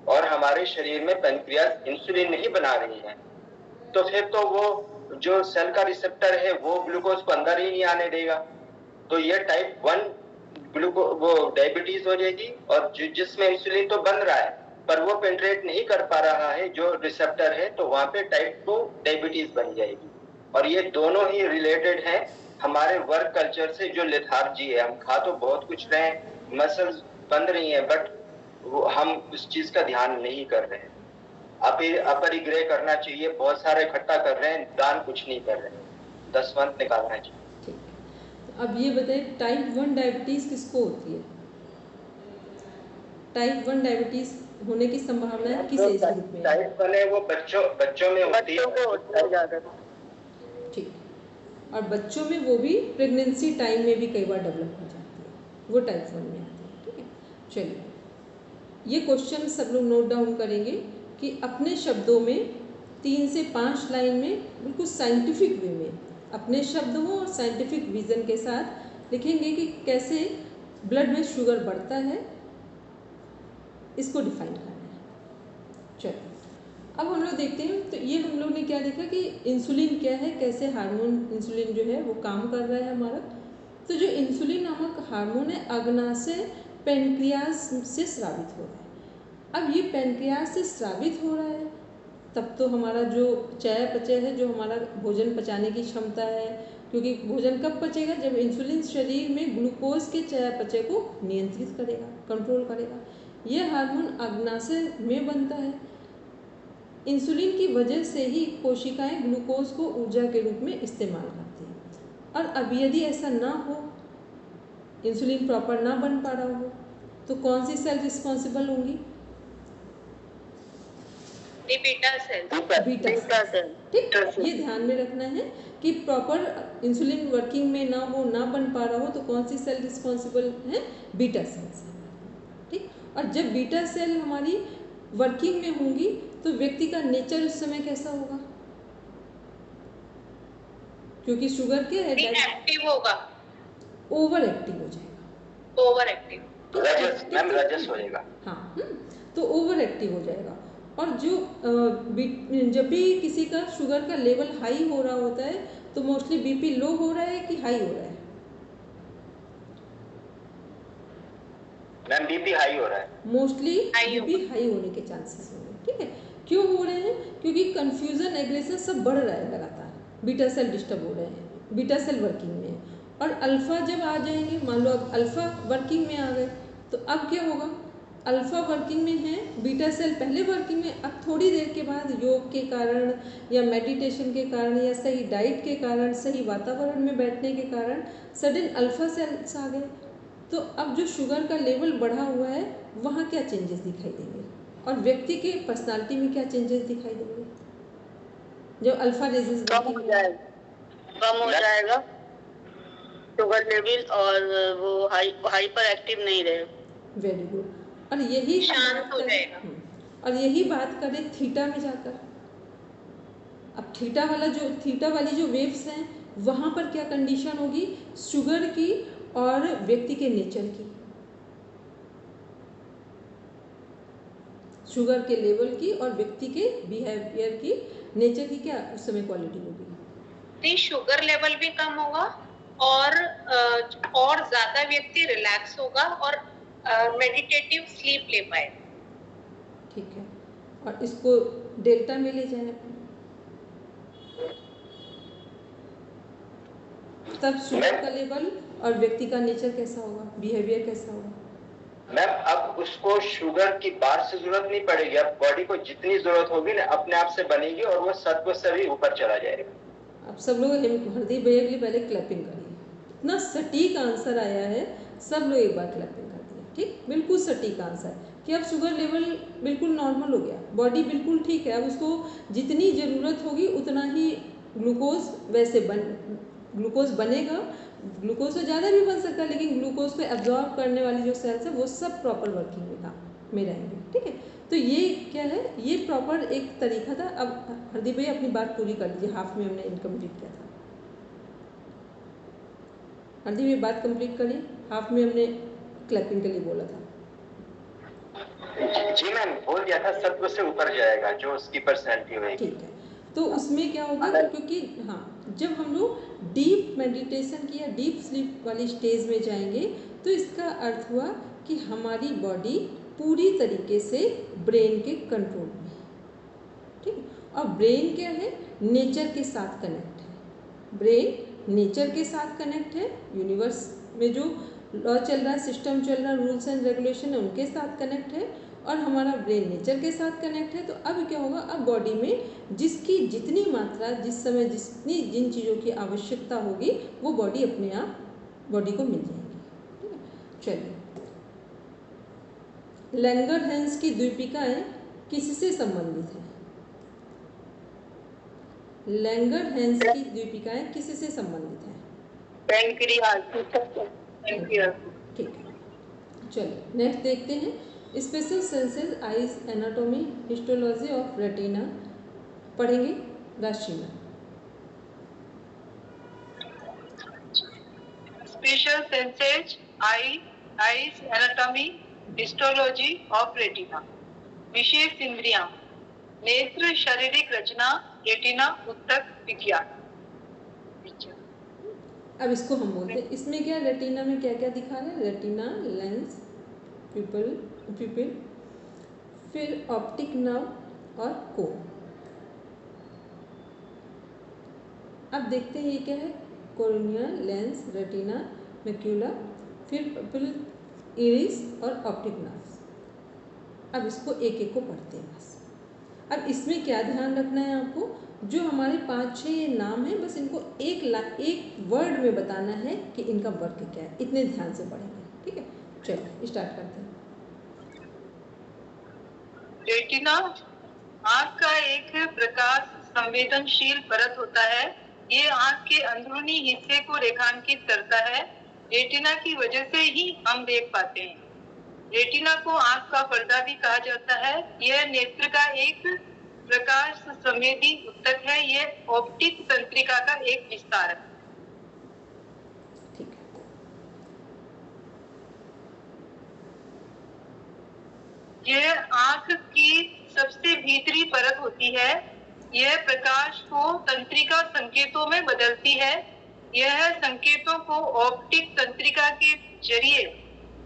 और हमारे शरीर में पैंक्रियास इंसुलिन नहीं बना रही है, तो फिर तो वो जो सेल का रिसेप्टर है वो ग्लूकोज को अंदर ही नहीं आने देगा। तो ये टाइप 1 वो डायबिटीज हो जाएगी। और जिसमें इंसुलिन तो बन रहा है पर वो पेनिट्रेट नहीं कर पा रहा है जो रिसेप्टर है, तो वहां पे टाइप 2 डायबिटीज बन जाएगी। और ये दोनों ही रिलेटेड हैं हमारे वर्क कल्चर से, जो लेथार्जी है। हम खा तो बहुत कुछ रहे हैं, मसल्स बन रही हैं, बट हम उस चीज का ध्यान नहीं कर रहे हैं। अपरिग्रह करना चाहिए, बहुत सारे इकट्ठा कर रहे हैं, दान कुछ नहीं कर रहे हैं, दसवंत निकालना चाहिए। अब ये बताइए, टाइप 1 डायबिटीज़ किसको होती है? टाइप 1 डायबिटीज़ होने की संभावना है किस एज ग्रुप में? टाइप 1 है वो बच्चों में होती है। बच्चों को होता है ज्यादा। ठीक, और बच्चों में वो भी प्रेगनेंसी टाइम में भी कई बार डेवलप हो जाती है, वो टाइप 1 में आती है। ठीक है, चलिए ये क्वेश्चन सब लोग नोट डाउन करेंगे कि अपने शब्दों में 3 से 5 लाइन में बिल्कुल साइंटिफिक वे में अपने शब्दों और साइंटिफिक विजन के साथ लिखेंगे कि कैसे ब्लड में शुगर बढ़ता है, इसको डिफाइन करना है। चलिए अब हम लोग देखते हैं, तो ये हम लोग ने क्या देखा कि इंसुलिन क्या है, कैसे हार्मोन इंसुलिन जो है वो काम कर रहा है हमारा। तो जो इंसुलिन नामक हार्मोन है अग्नाशय पेनक्रियास से स्रावित हो रहा है। अब ये पेनक्रियास से स्रावित हो रहा है तब तो हमारा जो चयापचय है, जो हमारा भोजन पचाने की क्षमता है, क्योंकि भोजन कब पचेगा, जब इंसुलिन शरीर में ग्लूकोज के चयापचय को नियंत्रित करेगा, कंट्रोल करेगा। यह हार्मोन अग्नाशय में बनता है। इंसुलिन की वजह से ही कोशिकाएं ग्लूकोज को ऊर्जा के रूप में इस्तेमाल करती हैं। और अब यदि ऐसा ना हो, इंसुलिन प्रॉपर ना बन पा रहा हो, तो कौन सी सेल रिस्पॉन्सिबल होंगी? Beta cell. Beta cell. ठीक, ये ध्यान में रखना है कि प्रॉपर इंसुलिन वर्किंग में ना हो, ना बन पा रहा हो, तो कौन सी सेल रिस्पॉन्सिबल है? Beta cells. ठीक, और जब बीटा सेल हमारी वर्किंग में होंगी तो व्यक्ति का नेचर उस समय कैसा होगा? क्योंकि शुगर क्या है, एक्टिव होगा, ओवर एक्टिव हो जाएगा, ओवर एक्टिव, रजस हो जाएगा। हाँ, तो ओवर एक्टिव हो जाएगा। और जो जब भी किसी का शुगर का लेवल हाई हो रहा होता है तो मोस्टली बीपी लो हो रहा है कि हाई हो रहा है? मैम बीपी हाई हो रहा है, मोस्टली बीपी हाई होने के चांसेस होंगे। ठीक है, क्यों हो रहे हैं? क्योंकि कंफ्यूजन, एग्रेशन सब बढ़ रहा है लगातार, बीटा सेल डिस्टर्ब हो रहे हैं, बीटा सेल वर्किंग में है। और अल्फा जब आ जाएंगे, मान लो अब अल्फा वर्किंग में आ गए, तो अब क्या होगा? अल्फा वर्किंग में है, बीटा सेल पहले वर्किंग में, अब थोड़ी देर के बाद योग के कारण या मेडिटेशन के कारण या सही डाइट के कारण, सही वातावरण में बैठने के कारण सडन अल्फा सेल्स आ गए। तो अब जो शुगर का लेवल बढ़ा हुआ है वहाँ क्या चेंजेस दिखाई देंगे, और व्यक्ति के पर्सनालिटी में क्या चेंजेस दिखाई देंगे जब अल्फा रेजेस कम हो जाएगा शुगर लेवल, और वो हाइपर एक्टिव नहीं रहे। Very good. और यही शांत हो जाएगा। और यही बात करें थीटा में जाकर, अब थीटा वाली जो वेव्स हैं वहाँ पर क्या कंडीशन होगी? शुगर की और व्यक्ति के नेचर की, शुगर के लेवल की और व्यक्ति के बिहेवियर की, नेचर की क्या उस समय क्वालिटी होगी? शुगर लेवल भी कम होगा और ज्यादा व्यक्ति रिलैक्स होगा और मेडिटेटिव स्लीप ले पाए। ठीक है, और इसको डेल्टा में ले जाए तब शुगर का लेवल और व्यक्ति का नेचर कैसा होगा, बिहेवियर कैसा होगा? मैम अब उसको शुगर की बात से जरूरत नहीं पड़ेगी, अब बॉडी को जितनी जरूरत होगी ना अपने आप से बनेगी और वो सत्व से भी ऊपर चला जाएगा। अब सब लोग हरदीप भैया के लिए पहले क्लैपिंग करिए, इतना सटीक आंसर आया है, सब लोग एक बार क्लैपिंग कर दिए। ठीक, बिल्कुल सटीक आंसर कि अब शुगर लेवल बिल्कुल नॉर्मल हो गया, बॉडी बिल्कुल ठीक है, अब उसको जितनी ज़रूरत होगी उतना ही ग्लूकोज ग्लूकोज बनेगा। ग्लूकोज तो ज़्यादा भी बन सकता है, लेकिन ग्लूकोज को एब्जॉर्ब करने वाली जो सेल्स है वो सब प्रॉपर वर्किंग में रहेंगे। ठीक है, तो ये क्या है, ये प्रॉपर एक तरीका था। अब हरदीप भाई अपनी बात पूरी कर लीजिए, हाफ में हमने इनकम्प्लीट किया था। हरदीप भाई बात कंप्लीट करिए, हाफ में हमने क्लैपिंग के लिए बोला था। जी मैम बोल दिया था, सत्व से ऊपर जाएगा जो उसकी पर्सनैलिटी होगी। ठीक है, तो उसमें क्या होगा, क्योंकि हाँ जब हम लोग डीप मेडिटेशन की या डीप स्लीप वाली स्टेज में जाएंगे तो इसका अर्थ हुआ कि हमारी बॉडी पूरी तरीके से ब्रेन के कंट्रोल में है। ठीक, और ब्रेन क्या है, नेचर के साथ कनेक्ट है। ब्रेन नेचर के साथ कनेक्ट है, यूनिवर्स में जो लॉ चल रहा है, सिस्टम चल रहा है, रूल्स एंड रेगुलेशन है, उनके साथ कनेक्ट है, और हमारा ब्रेन नेचर के साथ कनेक्ट है। तो अब क्या होगा, अब बॉडी में जिसकी जितनी मात्रा, जिस समय जिन चीज़ों की आवश्यकता होगी वो बॉडी अपने आप बॉडी को मिल जाएगी। ठीक है, चलिए लैंगरहैंस की द्वीपिकाएं किससे संबंधित हैं? लैंगरहैंस की द्वीपिकाएं किससे संबंधित हैं? पैंक्रियाज। ठीक है, चलिए नेक्स्ट देखते हैं। Special senses eyes anatomy histology of retina पढ़ेंगे Rashima. Special senses eyes anatomy histology of retina. विशेष इंद्रियां, नेत्र, शारीरिक रचना, रेटिना, उत्तक विज्ञान। अब इसको हम बोलते हैं, इसमें क्या रेटिना में क्या क्या दिखा रहे हैं? रेटिना, लेंस, प्यूपिल, फिर ऑप्टिक नर्व और कोन। अब देखते हैं ये क्या है? कोर्निया, लेंस, रेटिना, मैक्यूला, फिर प्यूपिल, इरिस और ऑप्टिक नर्व्स। अब इसको एक एक को पढ़ते हैं बस। अब इसमें क्या ध्यान रखना है आपको? जो हमारे 5-6 ये नाम हैं, बस इनको एक वर्ड में बताना है कि इनका वर्क क्या है। इतने ध्यान से पढ़ेंगे, ठीक है? चलिए स्टार्ट करते हैं। रेटिना आंख का एक प्रकाश संवेदनशील परत होता है। ये आंख के अंदरूनी हिस्से को रेखांकित करता है। रेटिना की वजह से ही हम देख पाते हैं। रेटिना को आंख का पर्दा भी कहा जाता है। यह नेत्र का एक प्रकाश संवेदी उत्तक है। यह ऑप्टिक तंत्रिका का एक विस्तार है। ठीक है, यह आंख की सबसे भीतरी परत होती है। यह प्रकाश को तंत्रिका संकेतों में बदलती है। यह संकेतों को ऑप्टिक तंत्रिका के जरिए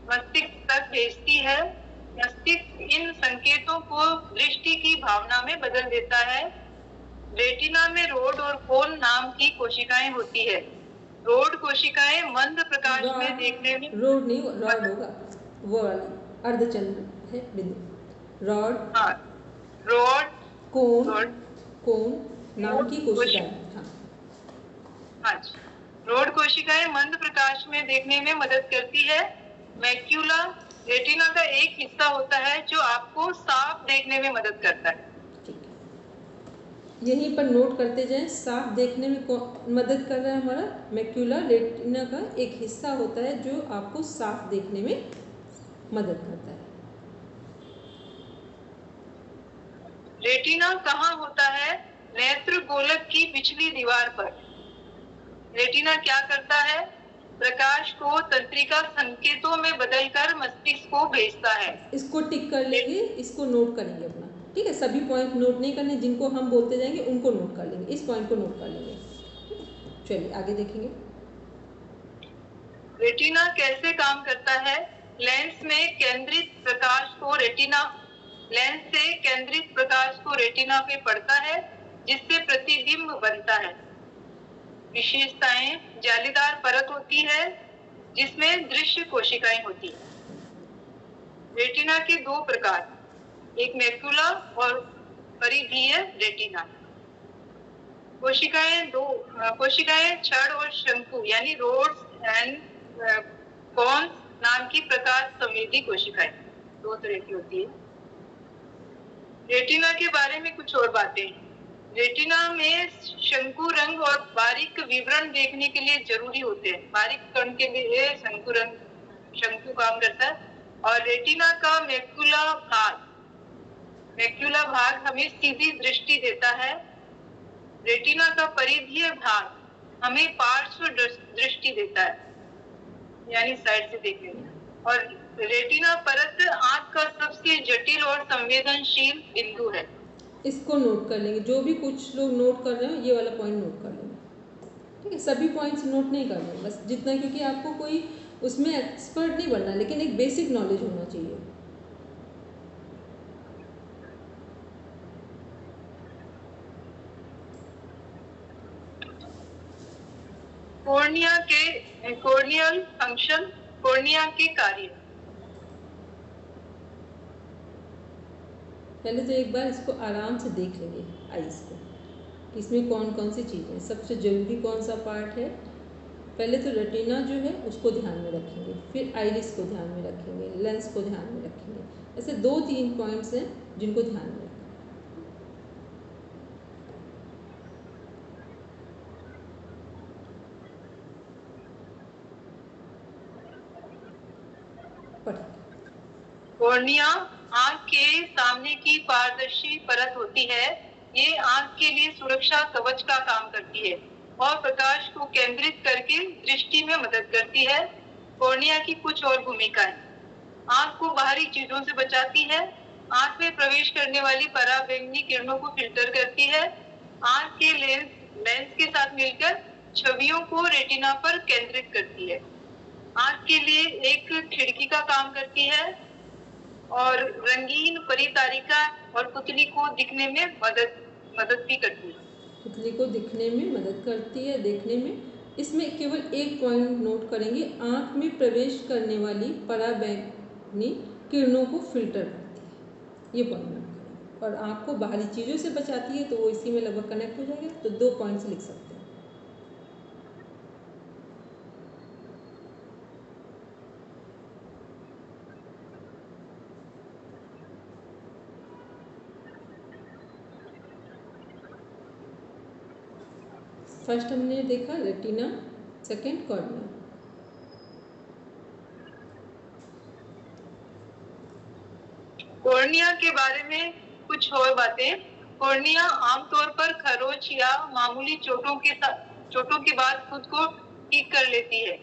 मस्तिष्क तक भेजती है। मस्तिष्क इन संकेतों को दृष्टि की भावना में बदल देता है। रेटिना में रोड और कोन नाम की कोशिकाएं होती है। रोड कोशिकाएं मंद प्रकाश में देखने में रोड नहीं, रॉड होगा, वो वाली अर्धचंद्र है बिंदु। रॉड, हाँ, रोड, कोन नाम की कोशिकाएं। हाँ, हाँ जी। रोड कोशिकाएं मंद प्रकाश में देखने में मदद करती है। मैक्यूला रेटिना का एक हिस्सा होता है जो आपको साफ देखने में मदद करता है। ठीक है, यहीं पर नोट करते जाएं। साफ देखने में मदद कर रहा है हमारा मैक्यूला। रेटिना का एक हिस्सा होता है जो आपको साफ देखने में मदद करता है। रेटिना कहाँ होता है? नेत्र गोलक की पिछली दीवार पर। रेटिना क्या करता है? प्रकाश को तंत्रिका संकेतों में बदलकर मस्तिष्क को भेजता है। इसको टिक कर लेंगे, इसको नोट करेंगे अपना, ठीक है? सभी पॉइंट नोट नहीं करने, जिनको हम बोलते जाएंगे उनको नोट कर लेंगे। इस पॉइंट को नोट कर लेंगे। चलिए आगे देखेंगे। रेटिना कैसे काम करता है? लेंस में केंद्रित प्रकाश को रेटिना लेंस से केंद्रित प्रकाश को रेटिना पे पड़ता है, जिससे प्रतिबिंब बनता है। विशेषताएं: जालीदार परत होती है जिसमें दृश्य कोशिकाएं होती है। रेटिना के दो प्रकार, एक मैक्यूला और परिधीय रेटिना। कोशिकाएं छड़ और शंकु यानी रोड्स एंड कॉन्स नाम की प्रकाश संवेदी कोशिकाएं दो तरह की होती है। रेटिना के बारे में कुछ और बातें। रेटिना में शंकु रंग और बारीक विवरण देखने के लिए जरूरी होते हैं। बारीक कण के लिए शंकु काम करता है। और रेटिना का मैक्यूला भाग हमें सीधी दृष्टि देता है। रेटिना का परिधीय भाग हमें पार्श्व दृष्टि देता है, यानी साइड से देखने में। और रेटिना परत आंख का सबसे जटिल और संवेदनशील बिंदु है। इसको नोट कर लेंगे। जो भी कुछ लोग नोट कर रहे हो ये वाला पॉइंट नोट कर लेंगे, ठीक है? सभी पॉइंट्स नोट नहीं कर रहे, बस जितना, क्योंकि आपको कोई उसमें एक्सपर्ट नहीं बनना, लेकिन एक बेसिक नॉलेज होना चाहिए। कॉर्नियल फंक्शन, कॉर्निया के कार्य। पहले तो एक बार इसको आराम से देख लेंगे आइस को, कि इसमें कौन कौन सी चीज़ें, सबसे जरूरी कौन सा पार्ट है, पहले तो रेटिना जो है उसको ध्यान में रखेंगे, फिर आइरिस को ध्यान में रखेंगे, लेंस को ध्यान में रखेंगे। ऐसे 2-3 पॉइंट्स हैं जिनको ध्यान में रखें। कॉर्निया आंख के सामने की पारदर्शी परत होती है। ये आंख के लिए सुरक्षा कवच का काम करती है और प्रकाश को केंद्रित करके दृष्टि में मदद करती है। कॉर्निया की कुछ और भूमिकाएं: आंख को बाहरी चीजों से बचाती है, आंख में प्रवेश करने वाली पराबैंगनी किरणों को फिल्टर करती है, आंख के लेंस के साथ मिलकर छवियों को रेटिना पर केंद्रित करती है, आंख के लिए एक खिड़की का काम करती है और रंगीन परितारिका और पुतली को दिखने में मदद भी करती है। पुतली को दिखने में मदद करती है, देखने में। इसमें केवल एक पॉइंट नोट करेंगे, आंख में प्रवेश करने वाली पराबैंगनी किरणों को फिल्टर करती है, ये पॉइंट नोट करेंगे। और आंख को बाहरी चीज़ों से बचाती है, तो वो इसी में लगभग कनेक्ट हो जाएगा। तो 2 पॉइंट्स लिख सकते हैं। फर्स्ट हमने देखा रेटिना, सेकंड कॉर्निया। कॉर्निया के बारे में कुछ और बातें। कॉर्निया आमतौर पर खरोच या मामूली चोटों के बाद खुद को ठीक कर लेती है।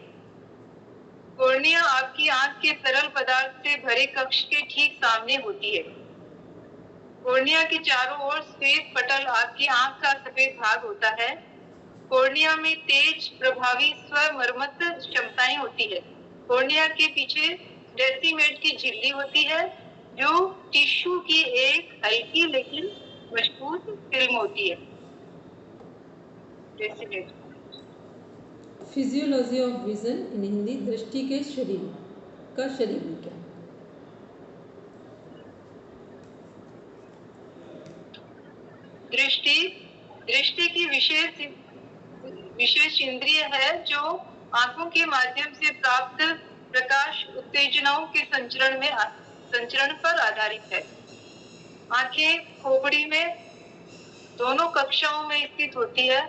कॉर्निया आपकी आंख के तरल पदार्थ से भरे कक्ष के ठीक सामने होती है। कॉर्निया के चारों ओर श्वेत पटल आपकी आंख का सफेद भाग होता है। कॉर्निया में तेज प्रभावी स्वमर्मत क्षमताएं होती है। कॉर्निया के पीछे डेसिमेट की झिल्ली होती है, जो टिश्यू की एक हल्की लेकिन मजबूत फिल्म होती है। Decimate. Physiology of vision in Hindi, दृष्टि के शरीर का शरीर विज्ञान। दृष्टि की विशेष इंद्रिय है जो आंखों के माध्यम से प्राप्त प्रकाश उत्तेजनाओं के संचरण पर आधारित है। आंखें खोपड़ी में दोनों कक्षाओं में स्थित होती है।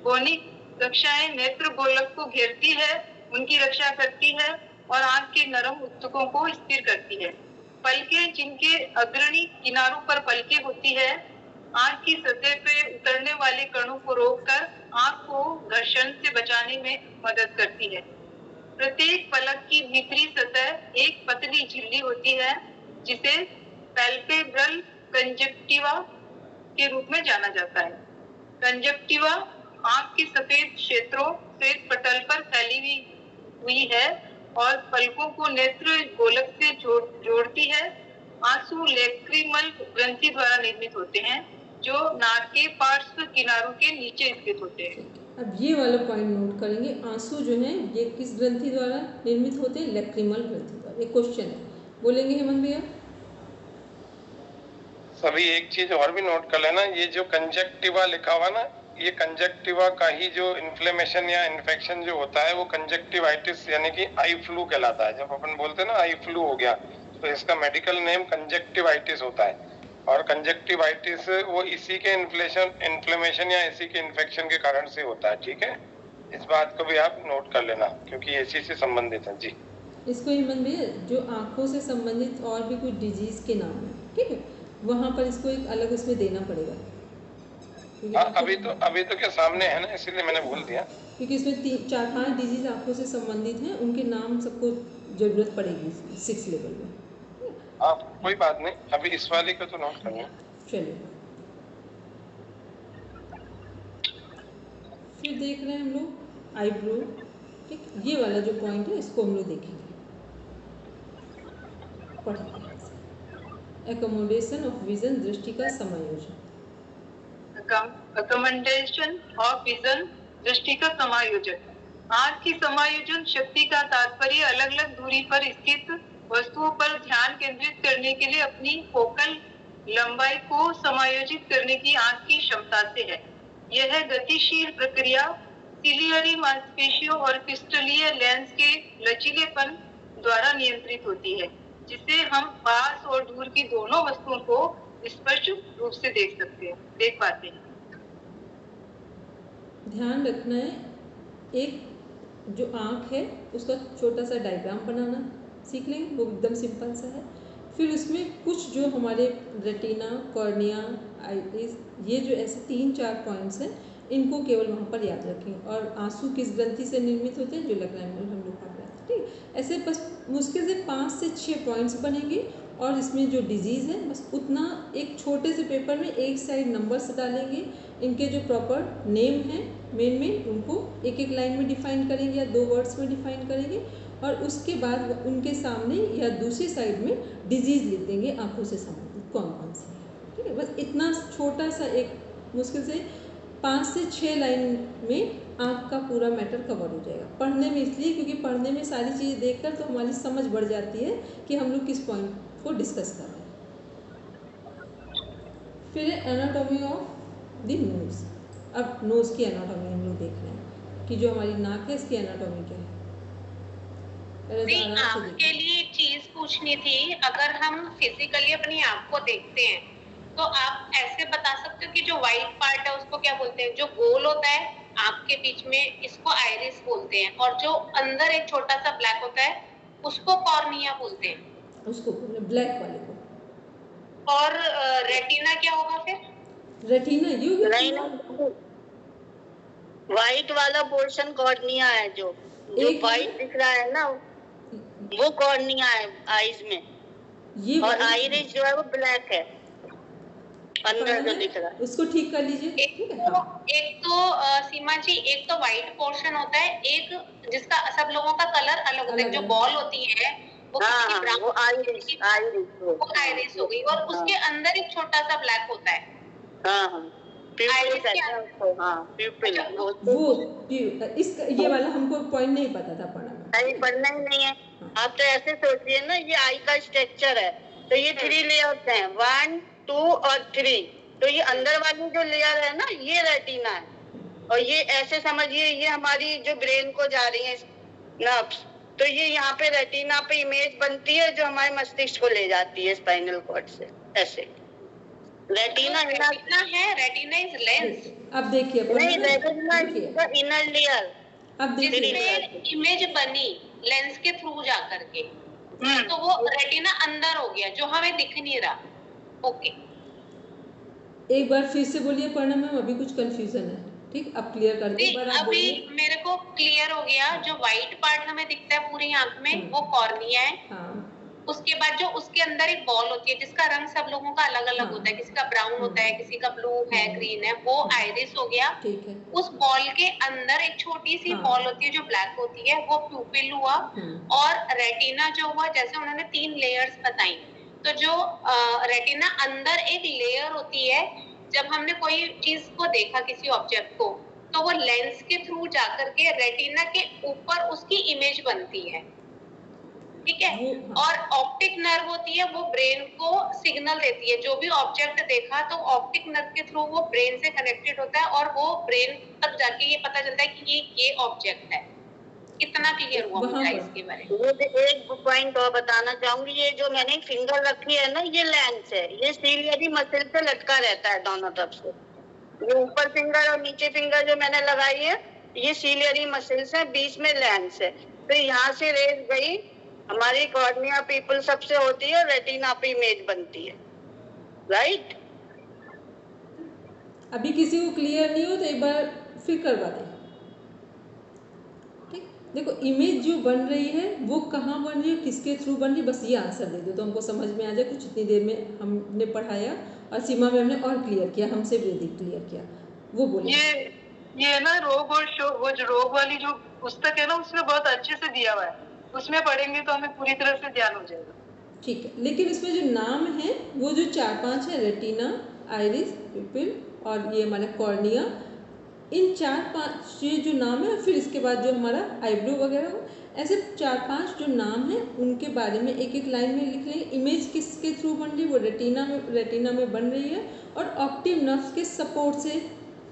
कोनिक कक्षाएं नेत्र गोलक को घेरती है, उनकी रक्षा करती है और आंख के नरम ऊतकों को स्थिर करती है। पलकें, जिनके अग्रणी किनारों पर पलकें होती है, आंख की सतह पे उतरने वाले कणों को रोककर आंख को घर्षण से बचाने में मदद करती है। प्रत्येक पलक की भीतरी सतह एक पतली झिल्ली होती है, जिसे पैल्पेब्रल कंजक्टिवा के रूप में जाना जाता है। कंजक्टिवा आंख के सफेद क्षेत्रों श्वेत पटल पर फैली हुई है और पलकों को नेत्र गोलक से जोड़ती है। आंसू लैक्रिमल ग्रंथि द्वारा निर्मित होते हैं, जो नाक के पार्श्व किनारों के नीचे स्थित होते हैं। अब ये वाला पॉइंट नोट करेंगे, आंसू जो हैं ये किस ग्रंथि द्वारा निर्मित होते हैं? लैक्रिमल ग्रंथि द्वारा। ये क्वेश्चन है, बोलेंगे हेमंत भैया? सभी एक चीज और भी नोट कर लेना, ये जो कंजक्टिवा लिखा हुआ ना, ये कंजक्टिवा का ही जो इन्फ्लेमेशन या इन्फेक्शन जो होता है वो कंजक्टिवाइटिस यानी कि आई फ्लू कहलाता है। जब अपन बोलते हैं ना आई फ्लू हो गया, तो इसका मेडिकल नेम कंजक्टिवाइटिस होता है। और कंजक्टिवाइटिस वो इसी के इन्फ्लेमेशन या इसी के इन्फेक्शन के कारण से होता है। ठीक है, इस बात को भी आप नोट कर लेना क्योंकि इसी से संबंधित है। जी, इसको हेमंत भैया जो आंखों से संबंधित और भी कुछ डिजीज के नाम है, ठीक है, वहाँ पर इसको एक अलग उसमें देना पड़ेगा। अभी तो क्या सामने है ना, इसीलिए मैंने बोल दिया, क्योंकि इसमें 4-5 डिजीज आंखों से संबंधित हैं, उनके नाम सबको जरूरत पड़ेगी 6 लेवल में। आप कोई बात नहीं, अभी इस वाले को तो नोट करना। चलिए, फिर देख रहे हैं हम लोग आईब्रो। ठीक, ये वाला जो पॉइंट है इसको हम लोग देखेंगे। पढ़ेंगे एकोमोडेशन ऑफ विजन, दृष्टि का समायोजन। अकोमोडेशन ऑफ विजन, दृष्टि का समायोजन। आंख की समायोजन शक्ति का तात्पर्य अलग अलग दूरी पर स्थित वस्तुओं पर ध्यान केंद्रित करने के लिए अपनी फोकल लंबाई को समायोजित करने की आंख की क्षमता से है। यह गतिशील प्रक्रिया सिलियरी मांसपेशियों और पिस्टुलियर लेंस के लचीलेपन द्वारा नियंत्रित होती है, जिससे हम पास और दूर की दोनों वस्तुओं को स्पष्ट रूप से देख पाते हैं। ध्यान रखना है, एक जो आँख है उसका छोटा सा डायग्राम बनाना सीख लेंगे, वो एकदम सिंपल सा है। फिर उसमें कुछ जो हमारे रेटिना, कॉर्निया, आइरिस, ये जो ऐसे 3-4 पॉइंट्स हैं, इनको केवल वहाँ पर याद रखें। और आंसू किस ग्रंथि से निर्मित होते हैं, जो लक्राइमल हम लोग पढ़ रहे थे, ठीक। ऐसे बस मुश्किल से 5 से 6 पॉइंट्स बनेंगे और इसमें जो डिजीज़ है बस उतना एक छोटे से पेपर में एक साइड नंबर्स डालेंगे, इनके जो प्रॉपर नेम हैं मेन उनको एक एक लाइन में डिफाइन करेंगे या 2 वर्ड्स में डिफाइन करेंगे, और उसके बाद उनके सामने या दूसरी साइड में डिजीज़ लिख देंगे आँखों से संबंधित कौन कौन सी है, ठीक है। बस इतना छोटा सा एक मुश्किल से 5 से 6 लाइन में आँख का पूरा मैटर कवर हो जाएगा। पढ़ने में इसलिए क्योंकि पढ़ने में सारी चीज़ें देखकर तो हमारी समझ बढ़ जाती है कि हम लोग किस पॉइंट को डिस्कस कर रहे हैं। फिर एनाटॉमी ऑफ द नोज। अब नोज़ की एनाटॉमी हम लोग देख रहे हैं कि जो हमारी नाक है इसकी एनाटॉमी क्या है। आपके लिए एक चीज पूछनी थी, अगर हम फिजिकली अपनी आँख को देखते हैं तो आप ऐसे बता सकते हो कि जो व्हाइट पार्ट है उसको क्या बोलते हैं, जो गोल होता है आँख के बीच में इसको आइरिस बोलते हैं, और जो अंदर एक छोटा सा ब्लैक होता है उसको कॉर्निया बोलते हैं, उसको ब्लैक वाले को। और रेटिना क्या होगा फिर? रेटिना व्हाइट वाला पोर्शन कॉर्निया है, जो व्हाइट दिख रहा है ना वो कॉर्निया है आईज में, ये और आइरिस जो है वो ब्लैक है अंदर जो दिख रहा है, उसको ठीक कर लीजिए। एक तो सीमा जी, एक तो व्हाइट पोर्शन होता है, एक जिसका सब लोगों का कलर अलग होता है, जो बॉल होती है वो वो आइरिस हो गई, और उसके अंदर एक छोटा सा ब्लैक होता है। ये वाला हमको पॉइंट नहीं पता था पढ़ना में। पढ़ना ही नहीं है। आप तो ऐसे सोचिए ना, ये आई का स्ट्रक्चर है तो ये 3 लेयर्स हैं, 1, 2 और 3। तो ये अंदर वाली जो लेयर है ना ये रेटिना है, और ये ऐसे समझिए ये हमारी जो ब्रेन को जा रही है नर्व्स, तो ये यहाँ पे रेटिना पे इमेज बनती है जो हमारे मस्तिष्क को ले जाती है स्पाइनल कॉर्ड से। ऐसे रेटिना है, रेटिना इज लेंस। अब देखिए नहीं, रेटिना इज इनर लेयर। अब देखिए इमेज बनी लेंस के थ्रू जा करके, तो वो रेटिना अंदर हो गया जो हमें दिख नहीं रहा। ओके, एक बार फिर से बोलिए पढ़ना में, अभी कुछ कंफ्यूजन है, ठीक। अब क्लियर कर दे। अभी मेरे को क्लियर हो गया। जो व्हाइट पार्ट हमें दिखता है पूरी आंख में वो कॉर्निया है। उसके बाद जो उसके अंदर एक बॉल होती है जिसका रंग सब लोगों का अलग अलग होता है, किसी का ब्राउन होता है, किसी का ब्लू है, ग्रीन है, वो आइरिस हो गया। उस बॉल के अंदर एक छोटी सी बॉल होती है जो ब्लैक होती है, वो प्यूपिल हुआ। और रेटिना जो हुआ, जैसे उन्होंने 3 लेयर्स बताई, तो जो रेटिना अंदर एक लेयर होती है, जब हमने कोई चीज को देखा किसी ऑब्जेक्ट को, तो वो लेंस के थ्रू जाकर के रेटिना के ऊपर उसकी इमेज बनती है, ठीक है। और ऑप्टिक नर्व होती है, वो ब्रेन को सिग्नल देती है। जो भी ऑब्जेक्ट देखा तो ऑप्टिक नर्व के थ्रू वो ब्रेन से कनेक्टेड होता है, और वो ब्रेन तक जाके ये पता चलता है कि ये ऑब्जेक्ट है। कितना क्लियर हुआ मुझे इसके बारे में? एक पॉइंट और बताना चाहूंगी, ये जो मैंने फिंगर रखी है ना, ये लेंस है। ये सिलियरी मसल पे लटका रहता है दोनों तरफ से। ये ऊपर फिंगर और नीचे फिंगर जो मैंने लगाई है, ये सिलियरी मसल्स है, बीच में लेंस है। तो यहाँ से रेज गई, हमारी कॉर्निया पीपल सबसे होती है, रेटिना पे इमेज बनती है, राइट। अभी किसी को क्लियर नहीं हो तो एक बार फिर करवा दें, ठीक। देखो इमेज जो बन रही है वो कहाँ बन रही है, किसके थ्रू बन रही है, बस ये आंसर दे दो तो हमको समझ में आ जाए। कुछ इतनी देर में हमने पढ़ाया और सीमा में हमने और क्लियर किया, हमसे भी अधिक क्लियर किया। वो बोले ये ना रोग और शोक, वो जो रोग वाली जो पुस्तक है ना, उसमें बहुत अच्छे से दिया हुआ है, उसमें पढ़ेंगे तो हमें पूरी तरह से ध्यान हो जाएगा, ठीक है। लेकिन इसमें जो नाम है वो जो 4-5 है, रेटिना, आइरिस, पिपिल और ये हमारा कॉर्निया, इन 4-5 ये जो नाम है, फिर इसके बाद जो हमारा आईब्रो वगैरह हो, ऐसे 4-5 जो नाम है उनके बारे में एक एक लाइन में लिख लेंगे। इमेज किसके थ्रू बन रही है, वो रेटिना में बन रही है, और ऑप्टिक नर्व्स के सपोर्ट से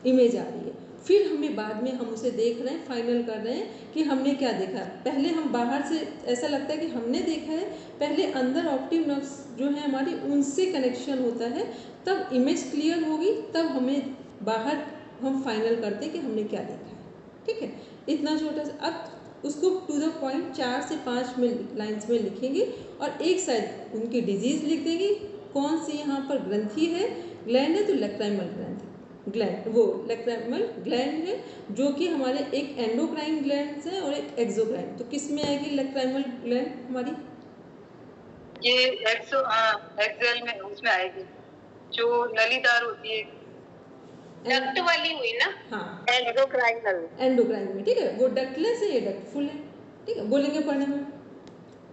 इमेज आ रही है। फिर हमें बाद में हम उसे देख रहे हैं, फाइनल कर रहे हैं कि हमने क्या देखा। पहले हम बाहर से ऐसा लगता है कि हमने देखा है, पहले अंदर ऑप्टिक नर्व्स जो है हमारी उनसे कनेक्शन होता है, तब इमेज क्लियर होगी, तब हमें बाहर हम फाइनल करते हैं कि हमने क्या देखा है। ठीक है, इतना छोटा सा। अब उसको टू द पॉइंट 4 से 5 में लाइन्स में लिखेंगे और एक साइड उनकी डिजीज़ लिख देंगे, कौन सी यहाँ पर ग्रंथि है, ग्लैंड है तो लैक्राइमल ग्रंथि ग्लैंड, वो लैक्राइमल ग्लैंड है जो कि हमारे एक एंडोक्राइन ग्लैंड है और एक एक्सोक्राइन। तो किस में आएगी लैक्राइमल ग्लैंड हमारी? ये एक्सेल में उसमें आएगी जो नलीदार होती है, डक्ट वाली हुई ना। हाँ, एंडोक्राइनल, एंडोक्राइन में। ठीक है, वो डक्टलेस है, ये डक्टफुल है। ठीक है, बोलेंगे पढ़ने में।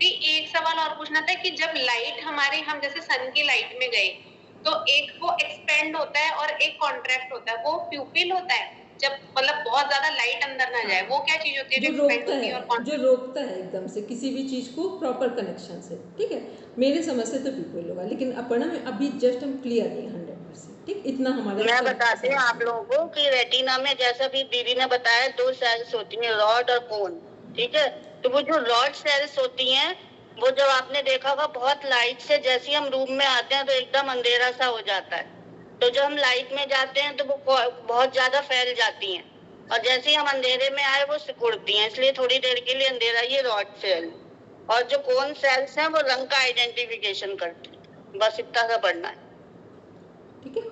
भी एक सवाल और पूछना था कि जब लाइट हमारे, हम जैसे सन की लाइट में गए तो एक वो एक्सपेंड होता है और एक कॉन्ट्रैक्ट होता है, वो प्यूपिल होता है जब मतलब बहुत ज्यादा लाइट अंदर ना जाए, वो क्या चीज होती है जो जो एक्सपेंड रोकता होती है और है, जो रोकता है एकदम से किसी भी चीज को प्रॉपर कनेक्शन से। ठीक है, मेरे समझ से तो प्यूपिल होगा, लेकिन अपना में अभी जस्ट हम क्लियर नहीं 100%। ठीक, इतना हमारे मैं बताती हूँ आप लोगों को कि रेटिना में जैसा भी दीदी ने बताया 2 सेल्स होती हैं, रॉड और कोन। ठीक है, तो वो जो रॉड सेल्स होती हैं वो जब आपने देखा होगा बहुत लाइट से जैसे हम रूम में आते हैं तो एकदम अंधेरा सा हो जाता है, तो जब हम लाइट में जाते हैं तो वो बहुत ज्यादा फैल जाती हैं और जैसे ही हम अंधेरे में आए वो सिकुड़ती हैं, इसलिए थोड़ी देर के लिए अंधेरा। ये रॉड सेल और जो कोन सेल्स हैं वो रंग का आइडेंटिफिकेशन करती हैं। बस इतना सा पढ़ना है। ठीक है,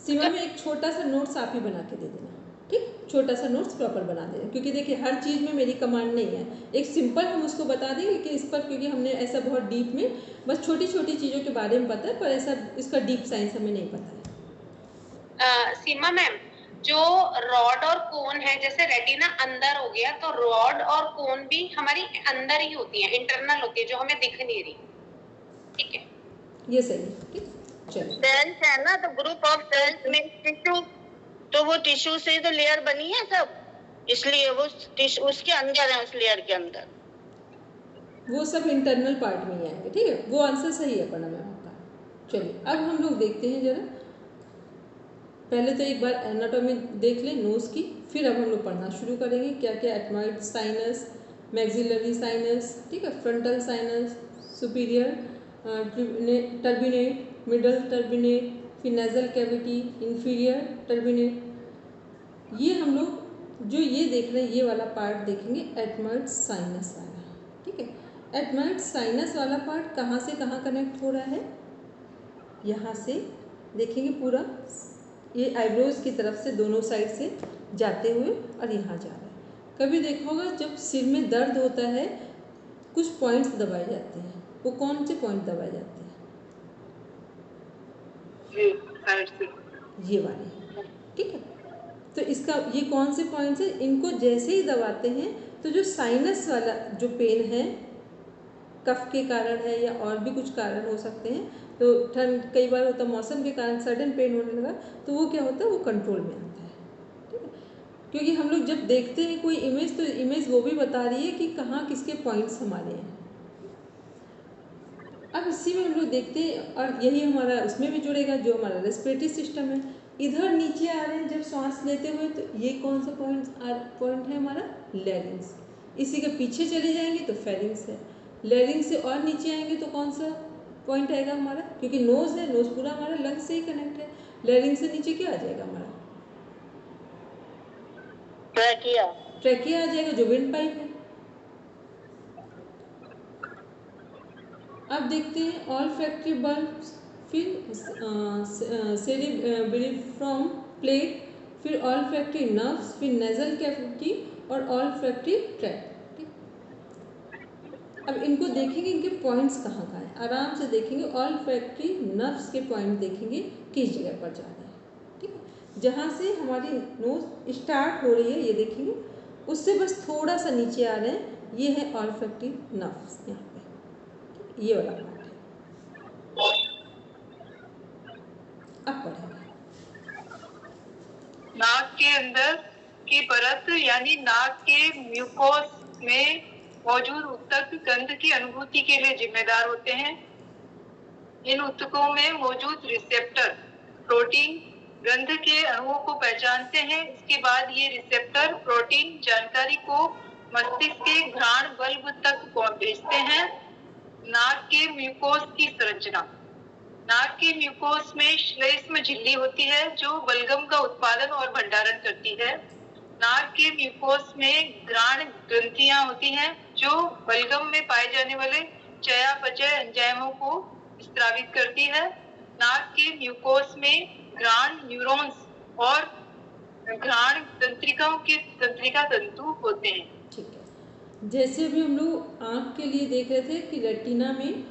सीमा में एक छोटा सा नोट्स आप ही बना के दे देना। ठीक, छोटा सा नोट्स प्रॉपर बना देना, क्योंकि देखिए हर चीज़ में मेरी कमांड नहीं है। एक सिंपल हम उसको बता देंगे कि इस पर, क्योंकि हमने ऐसा बहुत डीप में बस छोटी छोटी चीज़ों के बारे में पता है, पर ऐसा इसका डीप साइंस हमें नहीं पता है। सीमा मैम, जो रॉड और कोन है, जैसे रेटिना अंदर हो गया तो रॉड और कोन भी हमारी अंदर ही होती है, इंटरनल होती है, जो हमें दिख नहीं रही। ठीक है, ये सही है। ठीक, चलिए। सेल्स है ना, तो ग्रुप ऑफ सेल्स में टिश्यू, तो वो टिश्यू से तो लेयर बनी है सब, इसलिए वो उसके अंदर है, उस लेयर के अंदर वो सब इंटरनल पार्ट में ही आएंगे। ठीक है, वो आंसर सही है पढ़ना मैम आपका। चलिए अब हम लोग देखते हैं जरा, पहले तो एक बार एनाटॉमी देख लें नोज की, फिर अब हम लोग पढ़ना शुरू करेंगे क्या क्या। एटमॉइड साइनस, मैक्सिलरी साइनस, ठीक है, frontal sinus, superior turbinate, middle turbinate, फिर नेजल कैविटी, इंफीरियर टर्बिनेट। ये हम लोग जो ये देख रहे हैं ये वाला पार्ट देखेंगे एटमॉइड साइनस वाला। ठीक है, एटमॉइड साइनस वाला पार्ट कहाँ से कहाँ कनेक्ट हो रहा है, यहाँ से देखेंगे पूरा, ये आईब्रोज की तरफ से दोनों साइड से जाते हुए और यहाँ जा रहा है। कभी देखा होगा जब सिर में दर्द होता है कुछ पॉइंट्स दबाए जाते हैं, वो कौन से पॉइंट दबाए जाते हैं? ये वाले। ठीक है, तो इसका ये कौन से पॉइंट्स है, इनको जैसे ही दबाते हैं तो जो साइनस वाला जो पेन है, कफ के कारण है या और भी कुछ कारण हो सकते हैं, तो ठंड कई बार होता है, मौसम के कारण सडन पेन होने लगा, तो वो क्या होता है, वो कंट्रोल में आता है। ठीक है, क्योंकि हम लोग जब देखते हैं कोई इमेज, तो इमेज वो भी बता रही है कि कहाँ किसके पॉइंट्स हमारे हैं। अब इसी में हम लोग देखते हैं, और यही हमारा उसमें भी जुड़ेगा जो हमारा रेस्पिरेटरी सिस्टम है। इधर नीचे आ रहे हैं जब सांस लेते हुए, तो ये कौन सा पॉइंट है हमारा, लैरिंग्स। इसी के पीछे चले जाएंगे तो फेरिंग्स है। लैरिंग्स से और नीचे आएंगे तो कौन सा पॉइंट आएगा हमारा, क्योंकि नोज है, नोज पूरा हमारा लंग्स से ही कनेक्ट है। लैरिंग्स से नीचे क्या आ जाएगा हमारा, ट्रैकिया। ट्रैकिया आ जाएगा जो विंड पाइप है। अब देखते हैं ऑल फैक्ट्री बल्ब, फिर सेरिब्रिफ्रॉम प्लेट, फिर ऑल फैक्ट्री नर्व्स, फिर नेजल कैविटी और ऑल फैक्ट्री ट्रैक्ट। अब इनको देखेंगे, इनके पॉइंट्स कहाँ कहाँ हैं, आराम से देखेंगे। ऑल फैक्ट्री नर्व्स के पॉइंट देखेंगे किस जगह पर जा रहे हैं। ठीक है, जहाँ से हमारी नोज स्टार्ट हो रही है ये देखेंगे, उससे बस थोड़ा सा नीचे आ रहे हैं, ये है ऑल फैक्ट्री नर्व्स, यहाँ पे ये वाला पार्ट है। अब पढ़ेंगे नाक के अंदर की परत यानी नाक के म्यूकोस में मौजूद उत्तक गंध की अनुभूति के लिए जिम्मेदार होते हैं। इन उत्तकों में मौजूद रिसेप्टर प्रोटीन गंध के अणुओं को पहचानते हैं। इसके बाद ये रिसेप्टर प्रोटीन जानकारी को मस्तिष्क के घ्राण बल्ब तक भेजते हैं। नाक के म्यूकोस की संरचना। नाक के म्यूकोस में श्लेष्म झिल्ली होती है जो बलगम का उत्पादन और भंडारण करती है। नाक के म्यूकोस में घ्राण ग्रंथियां होती हैं जो बलगम में पाए जाने वाले चयापचय एंजाइमों को स्रावित करती है। नाक के म्यूकोस में घ्राण न्यूरॉन्स और घ्राण तंत्रिका तंतु होते हैं। ठीक है, जैसे अभी हम लोग आँख के लिए देख रहे थे कि रेटिना में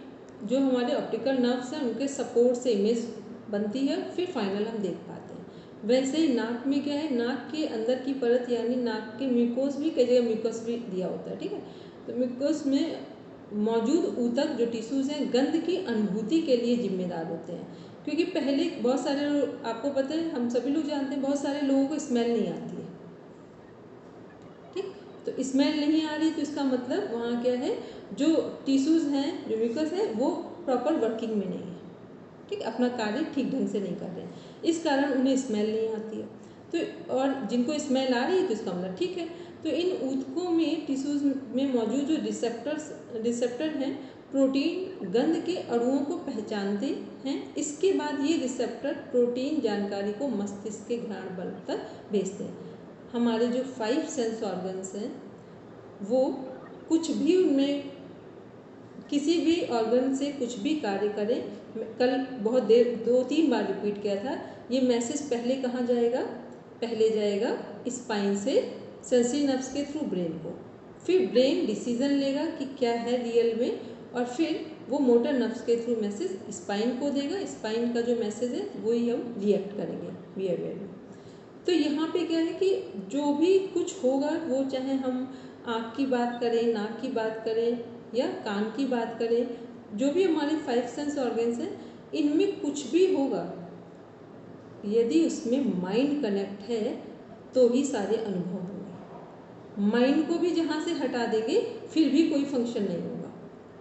जो हमारे ऑप्टिकल नर्व्स हैं उनके सपोर्ट से इमेज बनती है, फिर फाइनल हम देख पाते हैं। वैसे ही नाक में क्या है, नाक के अंदर की परत यानी नाक के म्यूकोस भी, कई जगह म्यूकोस भी दिया होता है, ठीक है। तो म्यूकोस में मौजूद ऊतक जो टिश्यूज़ हैं गंध की अनुभूति के लिए जिम्मेदार होते हैं, क्योंकि पहले बहुत सारे आपको पता है, हम सभी लोग जानते हैं, बहुत सारे लोगों को स्मेल नहीं आती है, ठीक। तो स्मेल नहीं आ रही तो इसका मतलब वहाँ क्या है, जो टिश्यूज़ हैं, जो म्यूकस है, वो प्रॉपर वर्किंग में नहीं है, ठीक, अपना कार्य ठीक ढंग से नहीं कर रहे हैं, इस कारण उन्हें स्मेल नहीं आती है। तो और जिनको स्मेल आ रही है तो इसका मतलब ठीक है। तो इन ऊतकों में, टिश्यूज़ में मौजूद जो रिसेप्टर हैं, प्रोटीन गंध के अणुओं को पहचानते हैं। इसके बाद ये रिसेप्टर प्रोटीन जानकारी को मस्तिष्क के घ्राण बल्ब तक भेजते हैं। हमारे जो 5 सेंस ऑर्गन्स हैं वो कुछ भी, उनमें किसी भी ऑर्गन से कुछ भी कार्य करें, कल बहुत देर 2-3 बार रिपीट किया था, ये मैसेज पहले कहाँ जाएगा, पहले जाएगा स्पाइन से सेंसरी नर्व्स के थ्रू ब्रेन को, फिर ब्रेन डिसीजन लेगा कि क्या है रियल में, और फिर वो मोटर नर्व्स के थ्रू मैसेज स्पाइन को देगा। स्पाइन का जो मैसेज है वही हम रिएक्ट करेंगे बिहेवियर में। तो यहाँ पे क्या है कि जो भी कुछ होगा, वो चाहे हम आँख की बात करें, नाक की बात करें या कान की बात करें, जो भी हमारे 5 सेंस ऑर्गन्स हैं, इनमें कुछ भी होगा, यदि उसमें माइंड कनेक्ट है तो ही सारे अनुभव होंगे। माइंड को भी जहाँ से हटा देंगे फिर भी कोई फंक्शन नहीं होगा,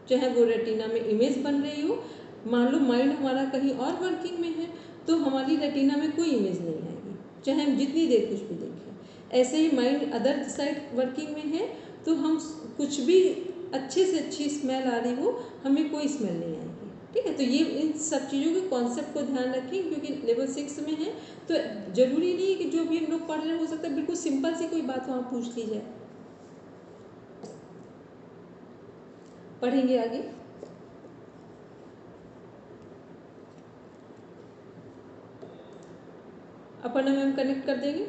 चाहे वो रेटिना में इमेज बन रही हो। मान लो माइंड हमारा कहीं और वर्किंग में है तो हमारी रेटिना में कोई इमेज नहीं आएगी, चाहे हम जितनी देर कुछ भी देखें। ऐसे ही माइंड अदर साइड वर्किंग में है तो हम कुछ भी अच्छे से अच्छी स्मेल आ रही हो, हमें कोई स्मेल नहीं आएगी, ठीक है। तो ये इन सब चीज़ों के कॉन्सेप्ट को ध्यान रखें, क्योंकि लेवल 6 में है तो ज़रूरी नहीं है कि जो भी हम लोग पढ़ रहे हैं, हो सकता है बिल्कुल सिंपल सी कोई बात वहाँ पूछ ली जाए। पढ़ेंगे आगे। अपर्णा मैम कनेक्ट कर देंगे।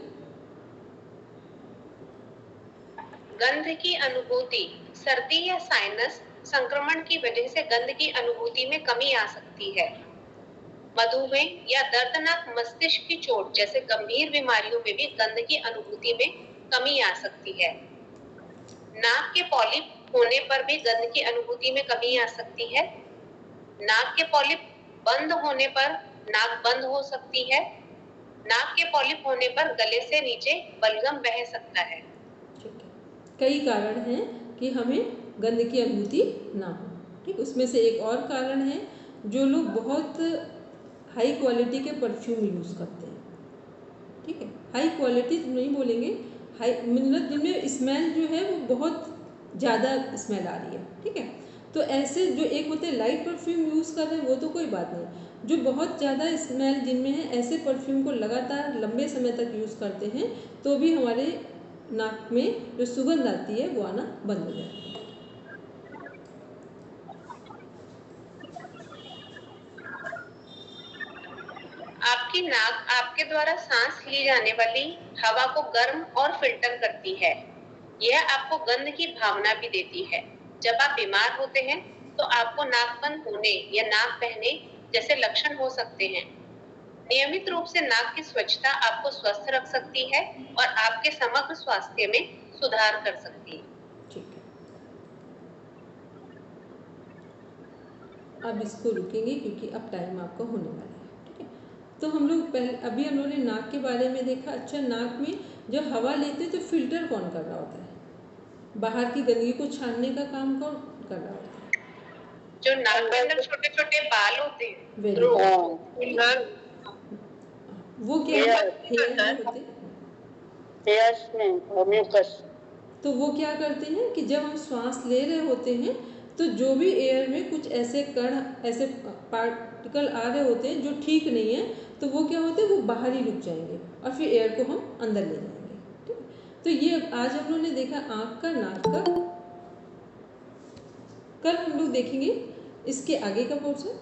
गंध की अनुभूति, सर्दी या साइनस संक्रमण की वजह से गंध की अनुभूति में कमी आ सकती है। मधुमेह या दर्दनाक मस्तिष्क की चोट जैसे गंभीर बीमारियों में भी गंध की अनुभूति में कमी आ सकती है। नाक के पॉलिप होने पर भी गंध की अनुभूति में कमी आ सकती है। नाक के पॉलिप बंद होने पर नाक बंद हो सकती है। नाक के पॉलिप होने पर गले से नीचे बलगम बह सकता है। कई कारण हैं कि हमें गंध की अनुभूति ना हो, ठीक। उसमें से एक और कारण है, जो लोग बहुत हाई क्वालिटी के परफ्यूम यूज़ करते हैं, ठीक है। हाई क्वालिटी नहीं बोलेंगे, हाई मतलब जिनमें स्मेल जो है वो बहुत ज़्यादा स्मेल आ रही है, ठीक है। तो ऐसे जो एक होते हैं लाइट परफ्यूम यूज़ कर रहे हैं वो तो कोई बात नहीं, जो बहुत ज़्यादा स्मेल जिनमें है, ऐसे परफ्यूम को लगातार लंबे समय तक यूज़ करते हैं तो भी हमारे नाक में जो सुगंध आती है वो आना बंद हो जाती है। आपकी नाक आपके द्वारा सांस ली जाने वाली हवा को गर्म और फिल्टर करती है। यह आपको गंध की भावना भी देती है। जब आप बीमार होते हैं तो आपको नाक बंद होने या नाक बहने जैसे लक्षण हो सकते हैं। नियमित रूप से नाक की स्वच्छता आपको स्वस्थ रख सकती है और आपके समग्र स्वास्थ्य में सुधार कर सकती है। ठीक है, अब इसको रुकेंगे क्योंकि अब टाइम आपका होने वाला है, ठीक है। तो हम लोग पहले अभी हम लोगों ने नाक के बारे में देखा। अच्छा, नाक में जब हवा लेते तो फिल्टर कौन कर रहा होता है? बाहर की गंदगी को छानने का काम कौन कर रहा होता है? जो नाक के अंदर छोटे छोटे बाल होते हैं, वो क्या Air. हेयर में होते हैं। हेयर्स में और म्यूकस। तो वो क्या करते हैं कि जब हम श्वास ले रहे होते हैं तो जो भी एयर में कुछ ऐसे कण, ऐसे पार्टिकल आ रहे होते हैं जो ठीक नहीं है, तो वो क्या होते हैं, वो बाहर ही रुक जाएंगे और फिर एयर को हम अंदर ले जाएंगे। ठीक है, तो ये आज हम लोगों ने देखा आँख का, नाक का। कल हम लोग देखेंगे इसके आगे का पोर्शन।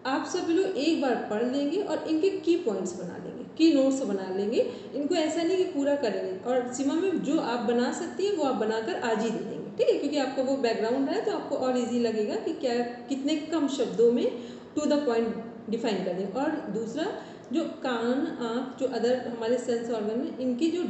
आप सब लोग एक बार पढ़ लेंगे और इनके की पॉइंट्स बना लेंगे, की नोट्स बना लेंगे। इनको ऐसा नहीं कि पूरा करेंगे, और सीमा में जो आप बना सकती हैं वो आप बनाकर आज ही दे देंगे। ठीक है, क्योंकि आपका वो बैकग्राउंड है तो आपको और इजी लगेगा कि क्या कितने कम शब्दों में टू द पॉइंट डिफाइन कर दें। और दूसरा, जो कान, आँख, जो अदर हमारे सेंस ऑर्गन में इनकी जो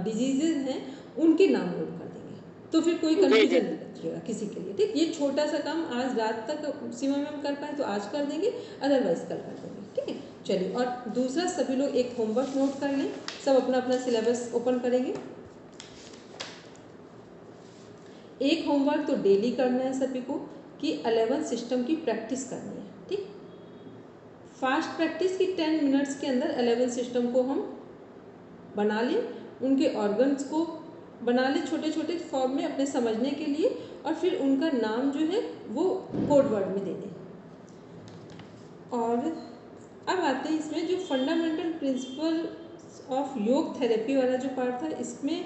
डिजीजेज हैं उनके नाम नोट कर देंगे, तो फिर कोई कन्फ्यूजन नहीं बचेगा किसी के लिए। ठीक, ये छोटा सा काम आज रात तक सीमा में हम कर पाए तो आज कर देंगे, अदरवाइज कल कर देंगे। ठीक है, चलिए। और दूसरा, सभी लोग एक होमवर्क नोट कर लें। सब अपना अपना सिलेबस ओपन करेंगे। एक होमवर्क तो डेली करना है सभी को कि 11 सिस्टम की प्रैक्टिस करनी है। ठीक, फास्ट प्रैक्टिस की 10 मिनट्स के अंदर 11 सिस्टम को हम बना लें, उनके ऑर्गन्स को बना लें छोटे छोटे फॉर्म में अपने समझने के लिए, और फिर उनका नाम जो है वो कोड वर्ड में दे दें। और अब आते हैं इसमें जो फंडामेंटल प्रिंसिपल ऑफ योग थेरेपी वाला जो पार्ट था, इसमें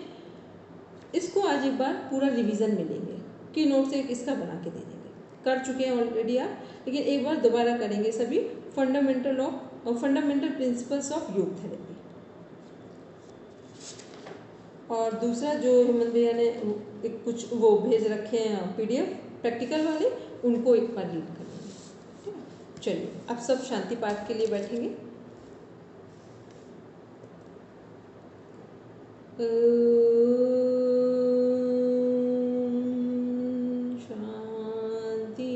इसको आज एक बार पूरा रिवीजन में लेंगे, की नोट से इसका बना के दे देंगे। कर चुके हैं ऑलरेडी आप, लेकिन एक बार दोबारा करेंगे सभी। फंडामेंटल प्रिंसिपल्स ऑफ योग थेरेपी। और दूसरा, जो हेमंत भैया ने कुछ वो भेज रखे हैं PDF प्रैक्टिकल वाले, उनको एक बार रीड कर लेंगे। ठीक है, चलिए अब सब शांति पाठ के लिए बैठेंगे। शांति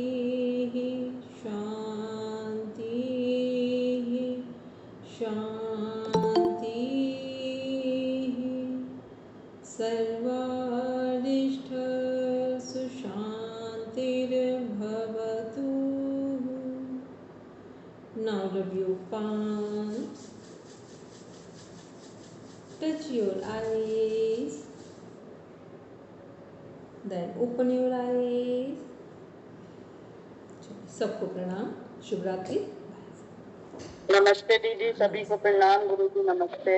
शांति शांति। सर्वारिष्टसु शांतिर्भवतु। Now rub your palms. Touch your eyes. Then open your eyes. सबको प्रणाम, शुभ रात्रि। नमस्ते दीदी, सभी को प्रणाम। गुरु जी नमस्ते।